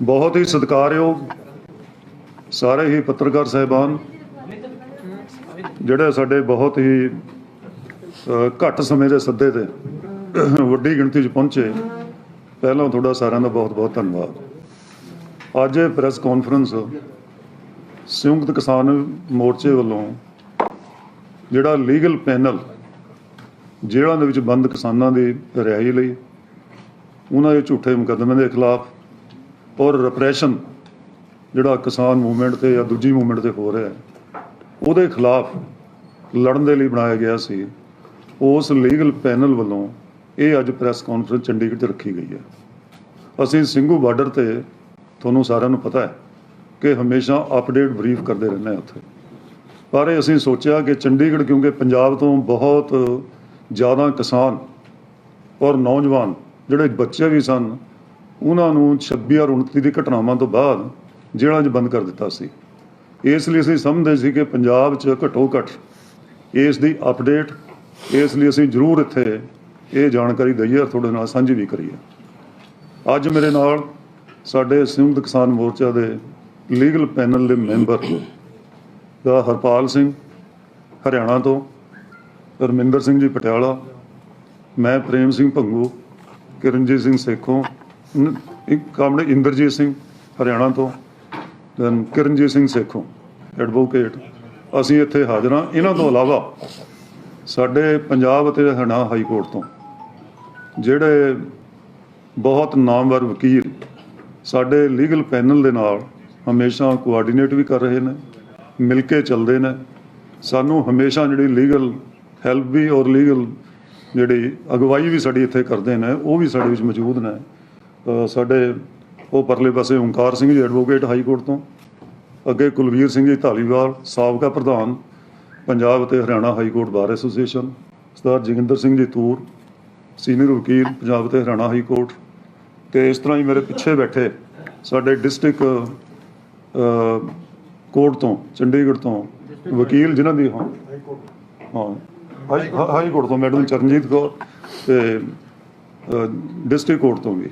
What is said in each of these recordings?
बहुत ही सत्कारयोग सारे ही पत्रकार साहिबान ਜਿਹੜੇ ਸਾਡੇ ਬਹੁਤ ਹੀ ਘੱਟ ਸਮੇਂ ਦੇ ਸੱਦੇ ਤੇ ਵੱਡੀ ਗਿਣਤੀ 'ਚ ਪਹੁੰਚੇ, ਪਹਿਲਾਂ ਤੁਹਾਡਾ ਸਾਰਿਆਂ ਦਾ ਬਹੁਤ ਬਹੁਤ ਧੰਨਵਾਦ। ਅੱਜ ਇਹ ਪ੍ਰੈਸ ਕਾਨਫਰੰਸ ਸੰਯੁਕਤ ਕਿਸਾਨ ਮੋਰਚੇ ਵੱਲੋਂ ਜਿਹੜਾ ਲੀਗਲ ਪੈਨਲ ਜੇਲ੍ਹਾਂ ਦੇ ਵਿੱਚ ਬੰਦ ਕਿਸਾਨਾਂ ਦੀ ਰਿਹਾਈ ਲਈ, ਉਹਨਾਂ ਦੇ ਝੂਠੇ ਮੁਕੱਦਮੇ ਦੇ ਖਿਲਾਫ ਔਰ ਰਿਪਰੈਸ਼ਨ ਜਿਹੜਾ ਕਿਸਾਨ ਮੂਵਮੈਂਟ ਤੇ ਜਾਂ ਦੂਜੀ ਮੂਵਮੈਂਟ ਤੇ ਹੋ ਰਿਹਾ ਉਹਦੇ ਖਿਲਾਫ ਲੜਨ ਦੇ ਲਈ ਬਣਾਇਆ ਗਿਆ ਸੀ, ਉਸ ਲੀਗਲ ਪੈਨਲ ਵੱਲੋਂ ਇਹ ਅੱਜ ਪ੍ਰੈਸ ਕਾਨਫਰੰਸ ਚੰਡੀਗੜ੍ਹ 'ਚ ਰੱਖੀ ਗਈ ਹੈ। ਅਸੀਂ ਸਿੰਘੂ ਬਾਰਡਰ ਤੇ ਤੁਹਾਨੂੰ ਸਾਰਿਆਂ ਨੂੰ ਪਤਾ ਹੈ ਕਿ ਹਮੇਸ਼ਾ ਅਪਡੇਟ ਬਰੀਫ ਕਰਦੇ ਰਹਿੰਦੇ ਹਾਂ ਉੱਥੇ, ਪਰ ਇਹ ਅਸੀਂ ਸੋਚਿਆ ਕਿ ਚੰਡੀਗੜ੍ਹ ਕਿਉਂਕਿ ਪੰਜਾਬ ਤੋਂ ਬਹੁਤ ਜ਼ਿਆਦਾ ਕਿਸਾਨ ਔਰ ਨੌਜਵਾਨ ਜਿਹੜੇ ਬੱਚੇ ਵੀ ਸਨ, ਉਹਨਾਂ ਨੂੰ 26 ਔਰ 29 ਦੀ ਘਟਨਾਵਾਂ ਤੋਂ ਬਾਅਦ ਜੇਲ੍ਹਾਂ 'ਚ ਬੰਦ ਕਰ ਦਿੱਤਾ ਸੀ। ਇਸ ਲਈ ਅਸੀਂ ਸਮਝਦੇ ਸੀ ਕਿ ਪੰਜਾਬ 'ਚ ਘੱਟੋ ਘੱਟ ਇਸ ਦੀ ਅਪਡੇਟ, ਇਸ ਲਈ ਅਸੀਂ ਜ਼ਰੂਰ ਇੱਥੇ ਇਹ ਜਾਣਕਾਰੀ ਦਈਏ ਔਰ ਤੁਹਾਡੇ ਨਾਲ ਸਾਂਝੀ ਵੀ ਕਰੀਏ। ਅੱਜ ਮੇਰੇ ਨਾਲ ਸਾਡੇ ਸੰਯੁਕਤ ਕਿਸਾਨ ਮੋਰਚਾ ਦੇ ਲੀਗਲ ਪੈਨਲ ਦੇ ਮੈਂਬਰ ਦਾ ਹਰਪਾਲ ਸਿੰਘ ਹਰਿਆਣਾ ਤੋਂ, ਰਮਿੰਦਰ ਸਿੰਘ ਜੀ ਪਟਿਆਲਾ, ਮੈਂ ਪ੍ਰੇਮ ਸਿੰਘ ਭੰਗੂ, ਕਿਰਨਜੀਤ ਸਿੰਘ ਸੇਖੋਂ, ਕਾਮੜੇ ਇੰਦਰਜੀਤ ਸਿੰਘ ਹਰਿਆਣਾ ਤੋਂ, ਕਿਰਨਜੀਤ ਸਿੰਘ ਸੇਖੋਂ ਐਡਵੋਕੇਟ, ਅਸੀਂ ਇੱਥੇ ਹਾਜ਼ਰ ਹਾਂ। ਇਹਨਾਂ ਤੋਂ ਇਲਾਵਾ ਸਾਡੇ ਪੰਜਾਬ ਅਤੇ ਹਰਿਆਣਾ ਹਾਈ ਕੋਰਟ ਤੋਂ ਜਿਹੜੇ ਬਹੁਤ ਨਾਮਵਰ ਵਕੀਲ ਸਾਡੇ ਲੀਗਲ ਪੈਨਲ ਦੇ ਨਾਲ ਹਮੇਸ਼ਾ ਕੋਆਰਡੀਨੇਟ ਵੀ ਕਰ ਰਹੇ ਨੇ, ਮਿਲ ਕੇ ਚੱਲਦੇ ਨੇ, ਸਾਨੂੰ ਹਮੇਸ਼ਾ ਜਿਹੜੀ ਲੀਗਲ ਹੈਲਪ ਵੀ ਔਰ ਲੀਗਲ ਜਿਹੜੀ ਅਗਵਾਈ ਵੀ ਸਾਡੀ ਇੱਥੇ ਕਰਦੇ ਨੇ, ਉਹ ਵੀ ਸਾਡੇ ਵਿੱਚ ਮੌਜੂਦ ਨੇ। ਸਾਡੇ ਉਹ ਪਰਲੇ ਪਾਸੇ Onkar Singh ji advocate high court ਤੋਂ, ਅੱਗੇ ਕੁਲਵੀਰ ਸਿੰਘ ਜੀ ਧਾਲੀਵਾਲ ਸਾਬਕਾ ਪ੍ਰਧਾਨ ਪੰਜਾਬ ਅਤੇ Haryana high court bar association, Sardar Joginder Singh ji Toor senior ਵਕੀਲ ਪੰਜਾਬ ਅਤੇ ਹਰਿਆਣਾ ਹਾਈ ਕੋਰਟ, ਅਤੇ ਇਸ ਤਰ੍ਹਾਂ ਹੀ ਮੇਰੇ ਪਿੱਛੇ ਬੈਠੇ ਸਾਡੇ ਡਿਸਟ੍ਰਿਕਟ ਕੋਰਟ ਤੋਂ ਚੰਡੀਗੜ੍ਹ ਤੋਂ ਵਕੀਲ ਜਿਨ੍ਹਾਂ ਦੀ ਹਾਈ ਕੋਰਟ ਤੋਂ ਮੈਡਮ ਚਰਨਜੀਤ ਕੌਰ, ਅਤੇ ਡਿਸਟ੍ਰਿਕਟ ਕੋਰਟ ਤੋਂ ਵੀ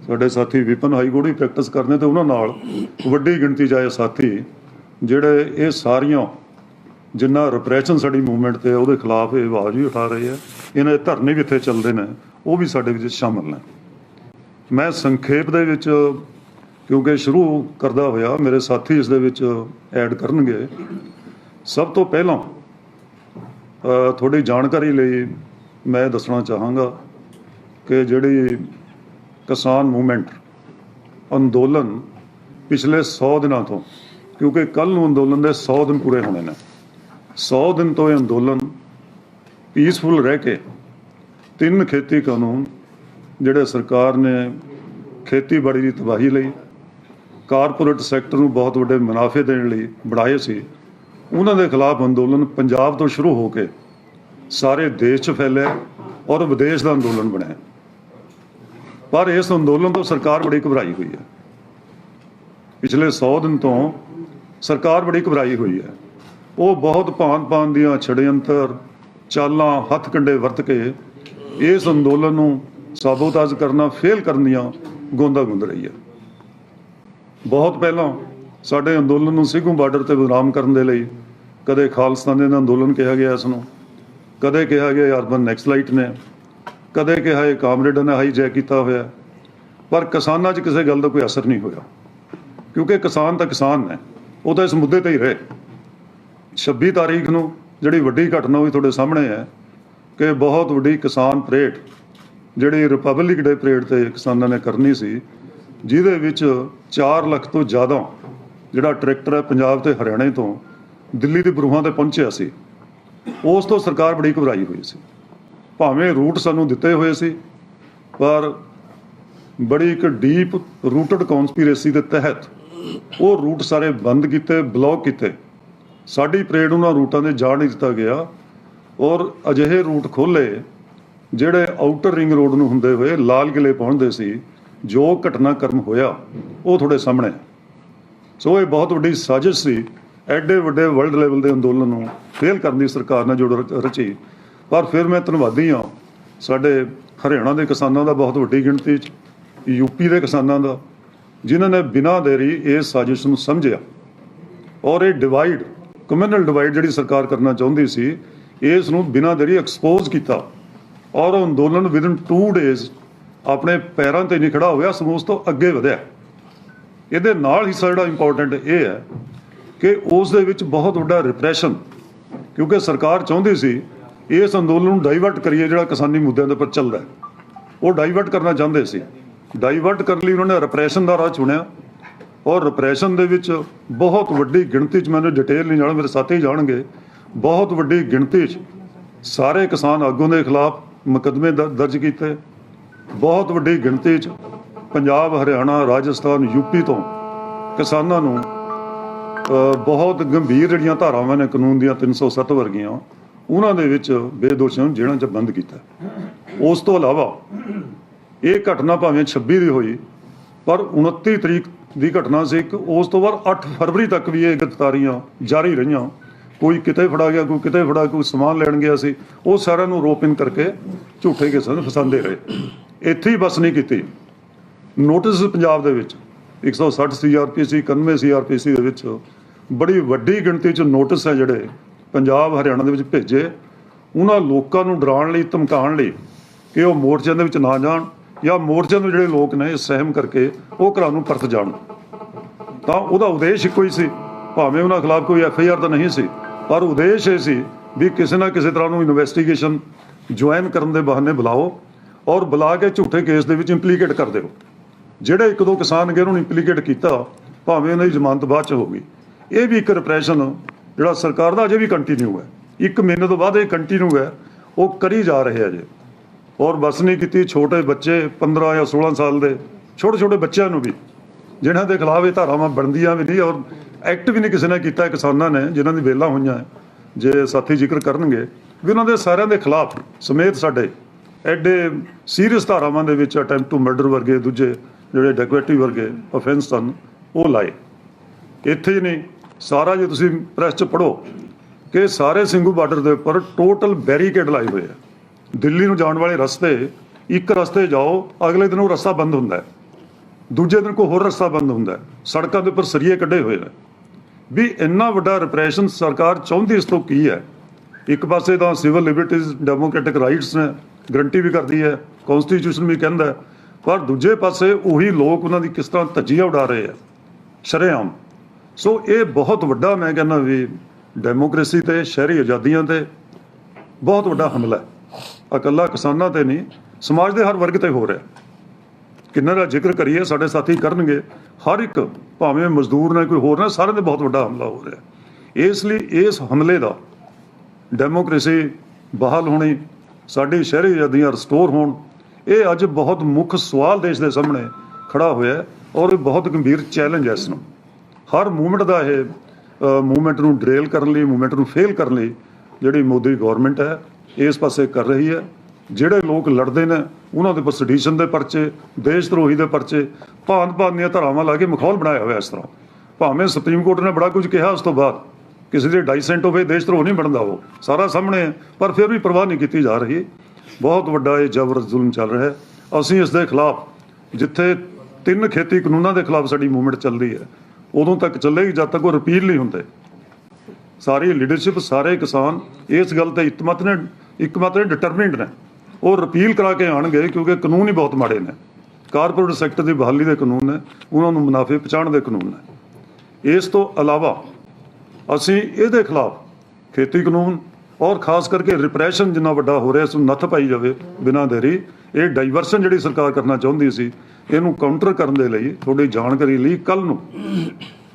ਸਾਡੇ ਸਾਥੀ ਵਿਪਨ ਹਾਈ ਕੋਰਟ ਵੀ ਪ੍ਰੈਕਟਿਸ ਕਰਦੇ, ਅਤੇ ਉਹਨਾਂ ਨਾਲ ਵੱਡੀ ਗਿਣਤੀ 'ਚ ਆਏ ਸਾਥੀ ਜਿਹੜੇ ਇਹ ਸਾਰੀਆਂ ਜਿੰਨਾ ਰਿਪਰੈਸ਼ਨ ਸਾਡੀ ਮੂਵਮੈਂਟ 'ਤੇ ਉਹਦੇ ਖਿਲਾਫ ਇਹ ਆਵਾਜ਼ ਵੀ ਉਠਾ ਰਹੇ ਆ, ਇਹਨਾਂ ਦੇ ਧਰਨੇ ਵੀ ਇੱਥੇ ਚੱਲਦੇ ਨੇ, ਉਹ ਵੀ ਸਾਡੇ ਵਿੱਚ ਸ਼ਾਮਲ ਨੇ। ਮੈਂ ਸੰਖੇਪ ਦੇ ਵਿੱਚ ਕਿਉਂਕਿ ਸ਼ੁਰੂ ਕਰਦਾ ਹੋਇਆ ਮੇਰੇ ਸਾਥੀ ਇਸ ਦੇ ਵਿੱਚ ਐਡ ਕਰਨਗੇ। ਸਭ ਤੋਂ ਪਹਿਲਾਂ ਤੁਹਾਡੀ ਜਾਣਕਾਰੀ ਲਈ ਮੈਂ ਦੱਸਣਾ ਚਾਹਾਂਗਾ ਕਿ ਜਿਹੜੀ ਕਿਸਾਨ ਮੂਵਮੈਂਟ ਅੰਦੋਲਨ ਪਿਛਲੇ 100 ਦਿਨਾਂ ਤੋਂ, ਕਿਉਂਕਿ ਕੱਲ੍ਹ ਨੂੰ ਅੰਦੋਲਨ ਦੇ 100 ਦਿਨ ਪੂਰੇ ਹੋਣੇ ਨੇ, 100 ਦਿਨ ਤੋਂ ਇਹ ਅੰਦੋਲਨ ਪੀਸਫੁਲ ਰਹਿ ਕੇ 3 ਖੇਤੀ ਕਾਨੂੰਨ ਜਿਹੜੇ ਸਰਕਾਰ ਨੇ ਖੇਤੀਬਾੜੀ ਦੀ ਤਬਾਹੀ ਲਈ, ਕਾਰਪੋਰੇਟ ਸੈਕਟਰ ਨੂੰ ਬਹੁਤ ਵੱਡੇ ਮੁਨਾਫੇ ਦੇਣ ਲਈ ਬਣਾਏ ਸੀ, ਉਹਨਾਂ ਦੇ ਖਿਲਾਫ ਅੰਦੋਲਨ ਪੰਜਾਬ ਤੋਂ ਸ਼ੁਰੂ ਹੋ ਕੇ ਸਾਰੇ ਦੇਸ਼ 'ਚ ਫੈਲਿਆ ਔਰ ਵਿਦੇਸ਼ ਦਾ ਅੰਦੋਲਨ ਬਣਿਆ। ਪਰ ਇਸ ਅੰਦੋਲਨ ਤੋਂ ਸਰਕਾਰ ਬੜੀ ਘਬਰਾਈ ਹੋਈ ਹੈ। ਪਿਛਲੇ 100 ਦਿਨ ਤੋਂ ਸਰਕਾਰ ਬੜੀ ਘਬਰਾਈ ਹੋਈ ਹੈ। ਉਹ ਬਹੁਤ ਭਾਂਤ-ਭਾਂਤ ਦੀਆਂ ਛੜਯੰਤਰ ਚਾਲਾਂ ਹੱਥ ਕੰਡੇ ਵਰਤ ਕੇ ਇਸ ਅੰਦੋਲਨ ਨੂੰ ਸਾਬੋਤਾਜ ਕਰਨਾ, ਫੇਲ ਕਰਨ ਦੀਆਂ ਗੋਂਦਾਂ ਗੁੰਦ ਰਹੀ ਹੈ। ਬਹੁਤ ਪਹਿਲਾਂ ਸਾਡੇ ਅੰਦੋਲਨ ਨੂੰ ਸਿੰਘੂ ਬਾਰਡਰ ਤੇ ਬਦਨਾਮ ਕਰਨ ਦੇ ਲਈ ਕਦੇ ਖਾਲਿਸਤਾਨੀ ਦਾ ਅੰਦੋਲਨ ਕਿਹਾ ਗਿਆ, ਇਸ ਨੂੰ ਕਦੇ ਕਿਹਾ ਗਿਆ ਅਰਬਨ ਨੈਕਸਲਾਈਟ ਨੇ, ਕਦੇ ਕਿਹਾ ਇਹ ਕਾਮਰੇਡਾਂ ਨੇ ਹਾਈਜੈਕ ਕੀਤਾ ਹੋਇਆ, ਪਰ ਕਿਸਾਨਾਂ 'ਚ ਕਿਸੇ ਗੱਲ ਦਾ ਕੋਈ ਅਸਰ ਨਹੀਂ ਹੋਇਆ, ਕਿਉਂਕਿ ਕਿਸਾਨ ਤਾਂ ਕਿਸਾਨ ਨੇ, ਉਹ ਤਾਂ ਇਸ ਮੁੱਦੇ 'ਤੇ ਹੀ ਰਹੇ। 26 ਤਾਰੀਖ ਨੂੰ ਜਿਹੜੀ ਵੱਡੀ ਘਟਨਾ ਹੋਈ ਤੁਹਾਡੇ ਸਾਹਮਣੇ ਹੈ ਕਿ ਬਹੁਤ ਵੱਡੀ ਕਿਸਾਨ ਪਰੇਡ ਜਿਹੜੀ ਰਿਪਬਲਿਕ ਡੇ ਪਰੇਡ 'ਤੇ ਕਿਸਾਨਾਂ ਨੇ ਕਰਨੀ ਸੀ, ਜਿਹਦੇ ਵਿੱਚ 4 ਲੱਖ ਤੋਂ ਜ਼ਿਆਦਾ ਜਿਹੜਾ ਟਰੈਕਟਰ ਹੈ ਪੰਜਾਬ ਤੇ ਹਰਿਆਣੇ ਤੋਂ ਦਿੱਲੀ ਦੀ ਬਰੂਹਾਂ 'ਤੇ ਪਹੁੰਚਿਆ ਸੀ। ਉਸ ਤੋਂ ਸਰਕਾਰ ਬੜੀ ਘਬਰਾਈ ਹੋਈ ਸੀ। ਭਾਵੇਂ ਰੂਟ ਸਾਨੂੰ ਦਿੱਤੇ ਹੋਏ ਸੀ, ਪਰ ਬੜੀ ਇੱਕ ਡੀਪ ਰੂਟਡ ਕੌਨਸਪੀਰੇਸੀ ਦੇ ਤਹਿਤ ਉਹ ਰੂਟ ਸਾਰੇ ਬੰਦ ਕੀਤੇ, ਬਲੌਕ ਕੀਤੇ। ਸਾਡੀ ਪਰੇਡ ਉਹਨਾਂ ਰੂਟਾਂ 'ਤੇ ਜਾਣ ਨਹੀਂ ਦਿੱਤਾ ਗਿਆ, ਔਰ ਅਜਿਹੇ ਰੂਟ ਖੋਲ੍ਹੇ ਜਿਹੜੇ ਆਊਟਰ ਰਿੰਗ ਰੋਡ ਨੂੰ ਹੁੰਦੇ ਹੋਏ ਲਾਲ ਕਿਲੇ ਪਹੁੰਚਦੇ ਸੀ। ਜੋ ਘਟਨਾਕ੍ਰਮ ਹੋਇਆ ਉਹ ਤੁਹਾਡੇ ਸਾਹਮਣੇ। ਸੋ ਇਹ ਬਹੁਤ ਵੱਡੀ ਸਾਜ਼ਿਸ਼ ਸੀ ਐਡੇ ਵੱਡੇ ਵਰਲਡ ਲੈਵਲ ਦੇ ਅੰਦੋਲਨ ਨੂੰ ਫੇਲ ਕਰਨ ਦੀ ਸਰਕਾਰ ਨੇ ਜੋ ਰਚੀ। ਪਰ ਫਿਰ ਮੈਂ ਧੰਨਵਾਦੀ ਹਾਂ ਸਾਡੇ ਹਰਿਆਣਾ ਦੇ ਕਿਸਾਨਾਂ ਦਾ, ਬਹੁਤ ਵੱਡੀ ਗਿਣਤੀ 'ਚ ਯੂਪੀ ਦੇ ਕਿਸਾਨਾਂ ਦਾ, ਜਿਨ੍ਹਾਂ ਨੇ ਬਿਨਾਂ ਦੇਰੀ ਇਸ ਸਾਜ਼ਿਸ਼ ਨੂੰ ਸਮਝਿਆ ਔਰ ਇਹ ਡਿਵਾਈਡ, ਕਮਿਊਨਲ ਡਿਵਾਈਡ ਜਿਹੜੀ ਸਰਕਾਰ ਕਰਨਾ ਚਾਹੁੰਦੀ ਸੀ, ਇਸ ਨੂੰ ਬਿਨਾਂ ਦੇਰੀ ਐਕਸਪੋਜ਼ ਕੀਤਾ ਔਰ ਉਹ ਅੰਦੋਲਨ ਵਿਦਨ 2 ਡੇਜ਼ ਆਪਣੇ ਪੈਰਾਂ ਤੇ ਨਹੀਂ ਖੜਾ ਹੋਇਆ, ਸਗੋਂ ਉਸ ਤੋਂ ਅੱਗੇ ਵਧਿਆ। ਇਹਦੇ ਨਾਲ ਹਿੱਸਾ ਜਿਹੜਾ ਇੰਪੋਰਟੈਂਟ ਇਹ ਹੈ ਕਿ ਉਸ ਦੇ ਵਿੱਚ ਬਹੁਤ ਵੱਡਾ ਰਿਪਰੈਸ਼ਨ, ਕਿਉਂਕਿ ਸਰਕਾਰ ਚਾਹੁੰਦੀ ਸੀ ਇਸ ਅੰਦੋਲਨ ਨੂੰ ਡਾਈਵਰਟ ਕਰੀਏ, ਜਿਹੜਾ ਕਿਸਾਨੀ ਮੁੱਦਿਆਂ ਦੇ ਉੱਪਰ ਚੱਲਦਾ ਹੈ, ਉਹ ਡਾਈਵਰਟ ਕਰਨਾ ਚਾਹੁੰਦੇ ਸੀ। ਡਾਈਵਰਟ ਕਰਨ ਲਈ ਉਹਨਾਂ ਨੇ ਰਿਪਰੈਸ਼ਨ ਦਾ ਰਾਹ ਚੁਣਿਆ ਔਰ ਰਿਪਰੈਸ਼ਨ ਦੇ ਵਿੱਚ ਬਹੁਤ ਵੱਡੀ ਗਿਣਤੀ 'ਚ, ਮੈਨੂੰ ਡਿਟੇਲ ਨਹੀਂ ਜਾਣਾ, ਮੇਰੇ ਸਾਥੀ ਜਾਣਗੇ, ਬਹੁਤ ਵੱਡੀ ਗਿਣਤੀ 'ਚ ਸਾਰੇ ਕਿਸਾਨ ਆਗੂਆਂ ਦੇ ਖਿਲਾਫ ਮੁਕੱਦਮੇ ਦਰਜ ਕੀਤੇ। ਬਹੁਤ ਵੱਡੀ ਗਿਣਤੀ 'ਚ ਪੰਜਾਬ, ਹਰਿਆਣਾ, ਰਾਜਸਥਾਨ, ਯੂਪੀ ਤੋਂ ਕਿਸਾਨਾਂ ਨੂੰ ਬਹੁਤ ਗੰਭੀਰ ਜਿਹੜੀਆਂ ਧਾਰਾਵਾਂ ਨੇ ਕਾਨੂੰਨ ਦੀਆਂ 307 ਵਰਗੀਆਂ, ਉਹਨਾਂ ਦੇ ਵਿੱਚ ਬੇਦੋਸ਼ੀਆਂ ਨੂੰ ਜੇਲ੍ਹਾਂ 'ਚ ਬੰਦ ਕੀਤਾ। ਉਸ ਤੋਂ ਇਲਾਵਾ ਇਹ ਘਟਨਾ ਭਾਵੇਂ 26 ਦੀ ਹੋਈ, ਪਰ 29 ਤਰੀਕ ਦੀ ਘਟਨਾ ਸੀ ਇੱਕ, ਉਸ ਤੋਂ ਬਾਅਦ 8 ਫਰਵਰੀ ਤੱਕ ਵੀ ਇਹ ਗ੍ਰਿਫਤਾਰੀਆਂ ਜਾਰੀ ਰਹੀਆਂ। ਕੋਈ ਕਿਤੇ ਫੜਾ ਗਿਆ, ਕੋਈ ਕਿਤੇ ਫੜਾ, ਕੋਈ ਸਮਾਨ ਲੈਣ ਗਿਆ ਸੀ, ਉਹ ਸਾਰਿਆਂ ਨੂੰ ਰੋਪ ਇਨ ਕਰਕੇ ਝੂਠੇ ਕੇਸਾਂ ਨੂੰ ਫਸਾਉਂਦੇ ਰਹੇ। ਇੱਥੇ ਹੀ ਬਸ ਨਹੀਂ ਕੀਤੀ, ਨੋਟਿਸ ਪੰਜਾਬ ਦੇ ਵਿੱਚ 160 CRPC, 91 CRPC ਦੇ ਵਿੱਚ ਬੜੀ ਵੱਡੀ ਗਿਣਤੀ 'ਚ ਨੋਟਿਸ ਹੈ ਜਿਹੜੇ ਪੰਜਾਬ, ਹਰਿਆਣਾ ਦੇ ਵਿੱਚ ਭੇਜੇ, ਉਹਨਾਂ ਲੋਕਾਂ ਨੂੰ ਡਰਾਉਣ ਲਈ, ਧਮਕਾਉਣ ਲਈ ਕਿ ਉਹ ਮੋਰਚਿਆਂ ਦੇ ਵਿੱਚ ਨਾ ਜਾਣ, ਜਾਂ ਮੋਰਚਿਆਂ ਦੇ ਜਿਹੜੇ ਲੋਕ ਨੇ ਸਹਿਮ ਕਰਕੇ ਉਹ ਘਰਾਂ ਨੂੰ ਪਰਤ ਜਾਣ। ਤਾਂ ਉਹਦਾ ਉਦੇਸ਼ ਇੱਕੋ ਹੀ ਸੀ, ਭਾਵੇਂ ਉਹਨਾਂ ਖਿਲਾਫ ਕੋਈ FIR ਤਾਂ ਨਹੀਂ ਸੀ, ਪਰ ਉਦੇਸ਼ ਇਹ ਸੀ ਵੀ ਕਿਸੇ ਨਾ ਕਿਸੇ ਤਰ੍ਹਾਂ ਨੂੰ ਇਨਵੈਸਟੀਗੇਸ਼ਨ ਜੁਆਇਨ ਕਰਨ ਦੇ ਬਹਾਨੇ ਬੁਲਾਓ ਔਰ ਬੁਲਾ ਕੇ ਝੂਠੇ ਕੇਸ ਦੇ ਵਿੱਚ ਇੰਪਲੀਕੇਟ ਕਰ ਦਿਓ। ਜਿਹੜੇ 1-2 ਕਿਸਾਨ ਗਏ ਉਹਨੂੰ ਇੰਪਲੀਕੇਟ ਕੀਤਾ, ਭਾਵੇਂ ਉਹਨਾਂ ਦੀ ਜ਼ਮਾਨਤ ਬਾਅਦ 'ਚ ਹੋ ਗਈ। ਇਹ ਵੀ ਇੱਕ ਰਿਪਰੈਸ਼ਨ ਜਿਹੜਾ ਸਰਕਾਰ ਦਾ ਅਜੇ ਵੀ ਕੰਟੀਨਿਊ ਹੈ, 1 ਮਹੀਨੇ ਤੋਂ ਬਾਅਦ ਇਹ ਕੰਟੀਨਿਊ ਹੈ, ਉਹ ਕਰੀ ਜਾ ਰਹੇ ਅਜੇ। ਔਰ ਬਸ ਨਹੀਂ ਕੀਤੀ, ਛੋਟੇ ਬੱਚੇ 15 ਜਾਂ 16 ਸਾਲ ਦੇ ਛੋਟੇ ਬੱਚਿਆਂ ਨੂੰ ਵੀ, ਜਿਨ੍ਹਾਂ ਦੇ ਖਿਲਾਫ ਇਹ ਧਾਰਾਵਾਂ ਬਣਦੀਆਂ ਵੀ ਨਹੀਂ ਔਰ ਐਕਟ ਵੀ ਨਹੀਂ ਕਿਸੇ ਨੇ ਕੀਤਾ, ਕਿਸਾਨਾਂ ਨੇ ਜਿਨ੍ਹਾਂ ਦੀ ਵੇਲਾਂ ਹੋਈਆਂ, ਜੇ ਸਾਥੀ ਜ਼ਿਕਰ ਕਰਨਗੇ ਵੀ ਉਹਨਾਂ ਦੇ ਸਾਰਿਆਂ ਦੇ ਖਿਲਾਫ ਸਮੇਤ ਸਾਡੇ ਐਡੇ ਸੀਰੀਅਸ ਧਾਰਾਵਾਂ ਦੇ ਵਿੱਚ ਅਟੈਂਪਟ ਟੂ ਮਰਡਰ ਵਰਗੇ, ਦੂਜੇ ਜਿਹੜੇ ਡੈਕੁਇਟੀ ਵਰਗੇ ਅਫੈਂਸ ਸਨ, ਉਹ ਲਾਏ। ਇੱਥੇ ਹੀ ਨਹੀਂ, ਸਾਰਾ ਜੇ ਤੁਸੀਂ ਪ੍ਰੈਸ 'ਚ ਪੜ੍ਹੋ ਕਿ ਸਾਰੇ ਸਿੰਘੂ ਬਾਰਡਰ ਦੇ ਉੱਪਰ ਟੋਟਲ ਬੈਰੀਕੇਡ ਲਾਏ ਹੋਏ ਆ। ਦਿੱਲੀ ਨੂੰ ਜਾਣ ਵਾਲੇ ਰਸਤੇ, ਇੱਕ ਰਸਤੇ ਜਾਓ, ਅਗਲੇ ਦਿਨ ਉਹ ਰਸਤਾ ਬੰਦ ਹੁੰਦਾ ਹੈ, ਦੂਜੇ ਦਿਨ ਕੋਈ ਹੋਰ ਰਸਤਾ ਬੰਦ ਹੁੰਦਾ ਹੈ, ਸੜਕਾਂ ਦੇ ਉੱਪਰ ਸਰੀਏ ਕੱਢੇ ਹੋਏ ਨੇ। ਵੀ ਇੰਨਾ ਵੱਡਾ ਰਿਪਰੈਸ਼ਨ ਸਰਕਾਰ ਚਾਹੁੰਦੀ ਇਸ ਤੋਂ ਕੀ ਹੈ? ਇੱਕ ਪਾਸੇ ਤਾਂ ਸਿਵਲ ਲਿਬਰਟੀਜ਼, ਡੈਮੋਕ੍ਰੈਟਿਕ ਰਾਈਟਸ ਨੇ, ਗਰੰਟੀ ਵੀ ਕਰਦੀ ਹੈ, ਕੌਨਸਟੀਟਿਊਸ਼ਨ ਵੀ ਕਹਿੰਦਾ ਹੈ, ਪਰ ਦੂਜੇ ਪਾਸੇ ਉਹੀ ਲੋਕ ਉਹਨਾਂ ਦੀ ਕਿਸ ਤਰ੍ਹਾਂ ਧੱਜੀਆਂ ਉਡਾ ਰਹੇ ਆ ਸ਼ਰੇਆਮ। ਸੋ ਇਹ ਬਹੁਤ ਵੱਡਾ, ਮੈਂ ਕਹਿੰਦਾ ਵੀ ਡੈਮੋਕ੍ਰੇਸੀ ਤੇ ਸ਼ਹਿਰੀ ਆਜ਼ਾਦੀਆਂ ਤੇ ਬਹੁਤ ਵੱਡਾ ਹਮਲਾ ਹੈ। ਇਕੱਲਾ ਕਿਸਾਨਾਂ ਤੇ ਨਹੀਂ, ਸਮਾਜ ਦੇ ਹਰ ਵਰਗ ਤੇ ਹੋ ਰਿਹਾ। ਕਿੰਨਾ ਦਾ ਜ਼ਿਕਰ ਕਰੀਏ, ਸਾਡੇ ਸਾਥੀ ਕਰਨਗੇ, ਹਰ ਇੱਕ, ਭਾਵੇਂ ਮਜ਼ਦੂਰ ਨੇ, ਕੋਈ ਹੋਰ ਨੇ, ਸਾਰਿਆਂ ਤੇ ਬਹੁਤ ਵੱਡਾ ਹਮਲਾ ਹੋ ਰਿਹਾ। ਇਸ ਲਈ ਇਸ ਹਮਲੇ ਦਾ ਡੈਮੋਕ੍ਰੇਸੀ ਬਹਾਲ ਹੋਣੀ, ਸਾਡੀ ਸ਼ਹਿਰੀ ਆਜ਼ਾਦੀਆਂ ਰਿਸਟੋਰ ਹੋਣ, ਇਹ ਅੱਜ ਬਹੁਤ ਮੁੱਖ ਸਵਾਲ ਦੇਸ਼ ਦੇ ਸਾਹਮਣੇ ਖੜਾ ਹੋਇਆ ਔਰ ਇਹ ਬਹੁਤ ਗੰਭੀਰ ਚੈਲੰਜ ਹੈ। ਇਸ ਨੂੰ ਹਰ ਮੂਵਮੈਂਟ ਦਾ, ਇਹ ਮੂਵਮੈਂਟ ਨੂੰ ਡਰੇਲ ਕਰਨ ਲਈ, ਮੂਵਮੈਂਟ ਨੂੰ ਫੇਲ ਕਰਨ ਲਈ ਜਿਹੜੀ ਮੋਦੀ ਗੌਰਮੈਂਟ ਹੈ ਇਸ ਪਾਸੇ ਕਰ ਰਹੀ ਹੈ। ਜਿਹੜੇ ਲੋਕ ਲੜਦੇ ਨੇ ਉਹਨਾਂ ਦੇ ਉੱਪਰ ਸੈਡੀਸ਼ਨ ਦੇ ਪਰਚੇ, ਦੇਸ਼ ਧਰੋਹੀ ਦੇ ਪਰਚੇ, ਭਾਂਤ ਦੀਆਂ ਧਾਰਾਵਾਂ ਲਾ ਕੇ ਮਾਹੌਲ ਬਣਾਇਆ ਹੋਇਆ। ਇਸ ਤਰ੍ਹਾਂ ਭਾਵੇਂ ਸੁਪਰੀਮ ਕੋਰਟ ਨੇ ਬੜਾ ਕੁਝ ਕਿਹਾ, ਉਸ ਤੋਂ ਬਾਅਦ ਕਿਸੇ ਦੇ 2.5 ਸੈਂਟ ਹੋਵੇ ਦੇਸ਼ ਧਰੋਹ ਨਹੀਂ ਬਣਦਾ, ਉਹ ਸਾਰਾ ਸਾਹਮਣੇ ਹੈ, ਪਰ ਫਿਰ ਵੀ ਪਰਵਾਹ ਨਹੀਂ ਕੀਤੀ ਜਾ ਰਹੀ। ਬਹੁਤ ਵੱਡਾ ਇਹ ਜ਼ਬਰ ਜ਼ੁਲਮ ਚੱਲ ਰਿਹਾ ਹੈ। ਅਸੀਂ ਇਸ ਦੇ ਖਿਲਾਫ, ਜਿੱਥੇ 3 ਖੇਤੀ ਕਾਨੂੰਨਾਂ ਦੇ ਖਿਲਾਫ ਸਾਡੀ ਮੂਵਮੈਂਟ ਚੱਲਦੀ ਹੈ, ਉਦੋਂ ਤੱਕ ਚੱਲੇਗੀ ਜਦ ਤੱਕ ਉਹ ਰਿਪੀਲ ਨਹੀਂ ਹੁੰਦੇ। ਸਾਰੀ ਲੀਡਰਸ਼ਿਪ, ਸਾਰੇ ਕਿਸਾਨ ਇਸ ਗੱਲ ਤੇ ਇੱਕਮਤ ਡਿਟਰਮਿੰਡ ਨੇ, ਉਹ ਰਿਪੀਲ ਕਰਾ ਕੇ ਆਉਣਗੇ, ਕਿਉਂਕਿ ਕਾਨੂੰਨ ਹੀ ਬਹੁਤ ਮਾੜੇ ਨੇ। ਕਾਰਪੋਰੇਟ ਸੈਕਟਰ ਦੀ ਬਹਾਲੀ ਦੇ ਕਾਨੂੰਨ ਨੇ, ਉਹਨਾਂ ਨੂੰ ਮੁਨਾਫੇ ਪਹੁੰਚਾਉਣ ਦੇ ਕਾਨੂੰਨ ਨੇ। ਇਸ ਤੋਂ ਇਲਾਵਾ ਅਸੀਂ ਇਹਦੇ ਖਿਲਾਫ ਖੇਤੀ ਕਾਨੂੰਨ ਔਰ ਖਾਸ ਕਰਕੇ ਰਿਪਰੈਸ਼ਨ ਜਿੰਨਾ ਵੱਡਾ ਹੋ ਰਿਹਾ, ਇਸ ਨੂੰ ਨੱਥ ਪਾਈ ਜਾਵੇ ਬਿਨਾਂ ਦੇਰੀ। ਇਹ ਡਾਈਵਰਸ਼ਨ ਜਿਹੜੀ ਸਰਕਾਰ ਕਰਨਾ ਚਾਹੁੰਦੀ ਸੀ, ਇਹਨੂੰ ਕਾਊਂਟਰ ਕਰਨ ਦੇ ਲਈ, ਥੋੜੀ ਜਾਣਕਾਰੀ ਲਈ, ਕੱਲ੍ਹ ਨੂੰ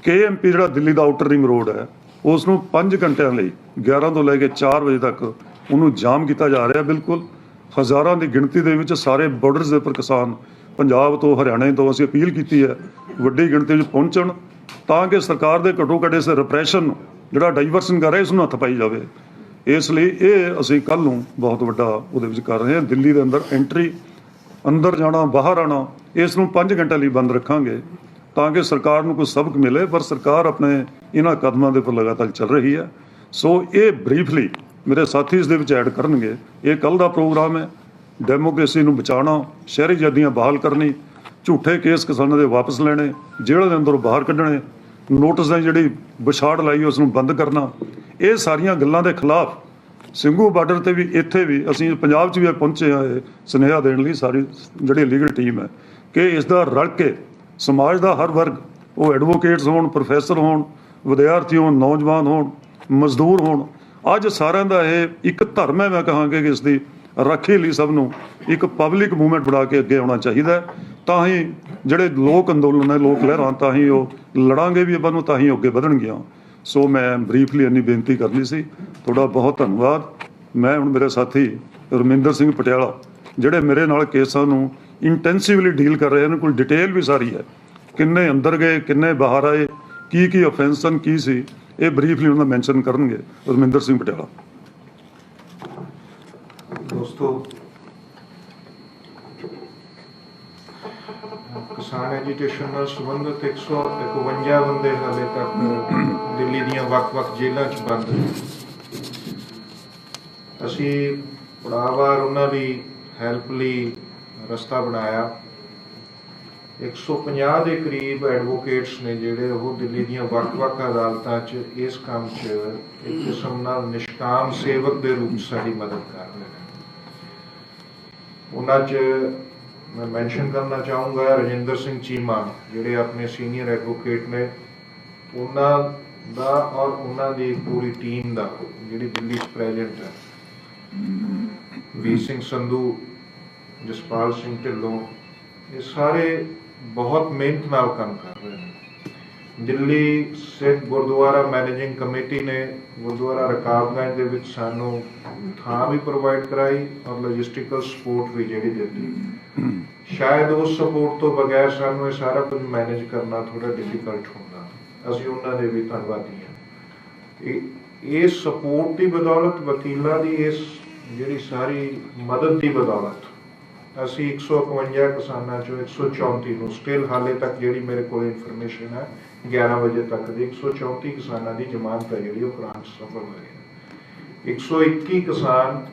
KMP ਜਿਹੜਾ ਦਿੱਲੀ ਦਾ ਆਊਟਰ ਰਿੰਗ ਰੋਡ ਹੈ, ਉਸ ਨੂੰ 5 ਘੰਟਿਆਂ ਲਈ 11 ਤੋਂ ਲੈ ਕੇ 4 ਵਜੇ ਤੱਕ ਉਹਨੂੰ ਜਾਮ ਕੀਤਾ ਜਾ ਰਿਹਾ। ਬਿਲਕੁਲ ਹਜ਼ਾਰਾਂ ਦੀ ਗਿਣਤੀ ਦੇ ਵਿੱਚ ਸਾਰੇ ਬਾਰਡਰਸ ਦੇ ਉੱਪਰ ਕਿਸਾਨ, ਪੰਜਾਬ ਤੋਂ, ਹਰਿਆਣੇ ਤੋਂ, ਅਸੀਂ ਅਪੀਲ ਕੀਤੀ ਹੈ ਵੱਡੀ ਗਿਣਤੀ ਵਿੱਚ ਪਹੁੰਚਣ, ਤਾਂ ਕਿ ਸਰਕਾਰ ਦੇ ਘੱਟੋ ਘੱਟ ਇਸ ਰਿਪਰੈਸ਼ਨ ਨੂੰ, ਜਿਹੜਾ ਡਾਈਵਰਸ਼ਨ ਕਰ ਰਿਹਾ, ਇਸ ਨੂੰ ਹੱਥ ਪਾਈ ਜਾਵੇ। ਇਸ ਲਈ ਇਹ ਅਸੀਂ ਕੱਲ੍ਹ ਨੂੰ ਬਹੁਤ ਵੱਡਾ ਉਹਦੇ ਵਿੱਚ ਕਰ ਰਹੇ ਹਾਂ। ਦਿੱਲੀ ਦੇ ਅੰਦਰ ਐਂਟਰੀ, ਅੰਦਰ ਜਾਣਾ, ਬਾਹਰ ਆਉਣਾ, ਇਸ ਨੂੰ 5 ਘੰਟੇ ਲਈ ਬੰਦ ਰੱਖਾਂਗੇ ਤਾਂ ਕਿ ਸਰਕਾਰ ਨੂੰ ਕੋਈ ਸਬਕ ਮਿਲੇ। ਪਰ ਸਰਕਾਰ ਆਪਣੇ ਇਹਨਾਂ ਕਦਮਾਂ ਦੇ ਉੱਪਰ ਲਗਾਤਾਰ ਚੱਲ ਰਹੀ ਹੈ। ਸੋ ਇਹ ਬਰੀਫਲੀ ਮੇਰੇ ਸਾਥੀ ਇਸ ਦੇ ਵਿੱਚ ਐਡ ਕਰਨਗੇ। ਇਹ ਕੱਲ੍ਹ ਦਾ ਪ੍ਰੋਗਰਾਮ ਹੈ, ਡੈਮੋਕ੍ਰੇਸੀ ਨੂੰ ਬਚਾਉਣਾ, ਸ਼ਹਿਰੀ ਆਜ਼ਾਦੀਆਂ ਬਹਾਲ ਕਰਨੀ, झूठे केस किसानों के वापस लेने, जेल के अंदरों बाहर कढ़ने, नोटिस की जी विछाड़ लाई उसनूं बंद करना, ये सारिया गल्लां के खिलाफ ਸਿੰਘੂ ਬਾਰਡਰ ਤੇ ਵੀ ਇੱਥੇ ਵੀ ਅਸੀਂ ਪੰਜਾਬ 'ਚ ਵੀ ਪਹੁੰਚੇ ਹਾਂ ਇਹ ਸੁਨੇਹਾ ਦੇਣ ਲਈ ਸਾਰੀ ਜਿਹੜੀ ਲੀਗਲ ਟੀਮ ਹੈ ਕਿ ਇਸ ਦਾ ਰਲ ਕੇ ਸਮਾਜ ਦਾ ਹਰ ਵਰਗ, ਉਹ ਐਡਵੋਕੇਟਸ ਹੋਣ, ਪ੍ਰੋਫੈਸਰ ਹੋਣ, ਵਿਦਿਆਰਥੀ ਹੋਣ, ਨੌਜਵਾਨ ਹੋਣ, ਮਜ਼ਦੂਰ ਹੋਣ, ਅੱਜ ਸਾਰਿਆਂ ਦਾ ਇਹ ਇੱਕ ਧਰਮ ਹੈ। ਮੈਂ ਕਹਾਂਗਾ ਕਿ ਇਸ ਦੀ ਰਾਖੀ ਲਈ ਸਭ ਨੂੰ ਇੱਕ ਪਬਲਿਕ ਮੂਵਮੈਂਟ ਬਣਾ ਕੇ ਅੱਗੇ ਆਉਣਾ ਚਾਹੀਦਾ, ਤਾਂ ਹੀ ਜਿਹੜੇ ਲੋਕ ਅੰਦੋਲਨ ਹੈ, ਲੋਕ ਲਹਿਰਾਂ, ਤਾਂ ਹੀ ਉਹ ਲੜਾਂਗੇ ਵੀ ਆਪਾਂ ਨੂੰ, ਤਾਂ ਹੀ ਅੱਗੇ ਵਧਣਗੀਆਂ। ਸੋ ਮੈਂ ਬਰੀਫਲੀ ਇੰਨੀ ਬੇਨਤੀ ਕਰਨੀ ਸੀ। ਤੁਹਾਡਾ ਬਹੁਤ ਧੰਨਵਾਦ। ਮੈਂ ਹੁਣ ਮੇਰੇ ਸਾਥੀ ਰਮਿੰਦਰ ਸਿੰਘ ਪਟਿਆਲਾ ਜਿਹੜੇ ਮੇਰੇ ਨਾਲ ਕੇਸਾਂ ਨੂੰ ਇੰਟੈਂਸਿਵਲੀ ਡੀਲ ਕਰ ਰਹੇ, ਇਹਨਾਂ ਕੋਲ ਡਿਟੇਲ ਵੀ ਸਾਰੀ ਹੈ, ਕਿੰਨੇ ਅੰਦਰ ਗਏ, ਕਿੰਨੇ ਬਾਹਰ ਆਏ, ਕੀ offense ਸਨ, ਕੀ ਸੀ, ਇਹ ਬਰੀਫਲੀ ਉਹਨਾਂ ਦਾ ਮੈਂਸ਼ਨ ਕਰਨਗੇ। ਰਮਿੰਦਰ ਸਿੰਘ ਪਟਿਆਲਾ। ਦੋਸਤੋ, ਕਿਸਾਨ ਐਜੀਟੇਸ਼ਨ ਨਾਲ ਸੰਬੰਧਿਤ 151 ਬੰਦੇ ਹਾਲੇ ਤੱਕ ਦਿੱਲੀ ਦੀਆਂ ਵੱਖ-ਵੱਖ ਜੇਲ੍ਹਾਂ 'ਚ ਬੰਦ ਨੇ। ਅਸੀਂ ਪੜਾਵਾਰ ਉਹਨਾਂ ਦੀ ਹੈਲਪ ਲਈ ਰਸਤਾ ਬਣਾਇਆ। 150 ਦੇ ਕਰੀਬ ਐਡਵੋਕੇਟਸ ਨੇ ਜਿਹੜੇ ਉਹ ਦਿੱਲੀ ਦੀਆਂ ਵੱਖ-ਵੱਖ ਅਦਾਲਤਾਂ 'ਚ ਇਸ ਕੰਮ 'ਚ ਇੱਕ ਕਿਸਮ ਨਾਲ ਨਿਸ਼ਕਾਮ ਸੇਵਕ ਦੇ ਰੂਪ 'ਚ ਸਾਡੀ ਮਦਦ ਕਰ ਰਹੇ ਨੇ। ਉਹਨਾਂ 'ਚ मैं मैंशन करना चाहूँगा रजिंदर सिंह चीमा ਜਿਹੜੇ ਆਪਣੇ ਸੀਨੀਅਰ ਐਡਵੋਕੇਟ ਨੇ, ਉਹਨਾਂ ਦਾ ਔਰ ਉਹਨਾਂ ਦੀ ਪੂਰੀ ਟੀਮ ਦਾ ਜਿਹੜੀ ਦਿੱਲੀ 'ਚ ਪ੍ਰੈਜ਼ੈਂਟ ਹੈ, ਵੀਰ ਸਿੰਘ ਸੰਧੂ, ਜਸਪਾਲ ਸਿੰਘ ਢਿੱਲੋਂ, ਇਹ ਸਾਰੇ ਬਹੁਤ ਮਿਹਨਤ ਨਾਲ ਕੰਮ ਕਰ ਰਹੇ ਨੇ। ਦਿੱਲੀ ਸਿੱਖ ਗੁਰਦੁਆਰਾ ਮੈਨੇਜਿੰਗ ਕਮੇਟੀ ਨੇ ਗੁਰਦੁਆਰਾ ਰਕਾਬਗੰਜ ਦੇ ਵਿੱਚ ਸਾਨੂੰ ਥਾਂ ਵੀ ਪ੍ਰੋਵਾਈਡ ਕਰਾਈ ਔਰ ਲੌਜਿਸਟਿਕਲ ਸਪੋਰਟ ਵੀ ਜਿਹੜੀ ਦਿੱਤੀ। ਸ਼ਾਇਦ ਉਸ ਸਪੋਰਟ ਤੋਂ ਬਗੈਰ ਸਾਨੂੰ ਇਹ ਸਾਰਾ ਕੁਝ ਮੈਨੇਜ ਕਰਨਾ ਥੋੜਾ ਡਿਫਿਕਲਟ ਹੁੰਦਾ। ਅਸੀਂ ਉਹਨਾਂ ਦੇ ਵੀ ਧੰਨਵਾਦੀ ਹਾਂ। ਇਸ ਸਪੋਰਟ ਦੀ ਬਦੌਲਤ, ਵਕੀਲਾਂ ਦੀ ਇਸ ਜਿਹੜੀ ਸਾਰੀ ਮਦਦ ਦੀ ਬਦੌਲਤ, ਅਸੀਂ 151 ਕਿਸਾਨਾਂ ਚੋਂ 134 ਨੂੰ ਸਟਿਲ ਹਾਲੇ ਤੱਕ ਜਿਹੜੀ ਮੇਰੇ ਕੋਲ ਇਨਫੋਰਮੇਸ਼ਨ ਹੈ 11 ਵਜੇ ਤੱਕ ਦੀ 134 ਕਿਸਾਨਾਂ ਦੀ ਜ਼ਮਾਨਤ ਹੈ ਜਿਹੜੀ ਉਹ ਕਰਾਉਣ 'ਚ ਸਫਲ ਹੋਏ। 121 ਕਿਸਾਨ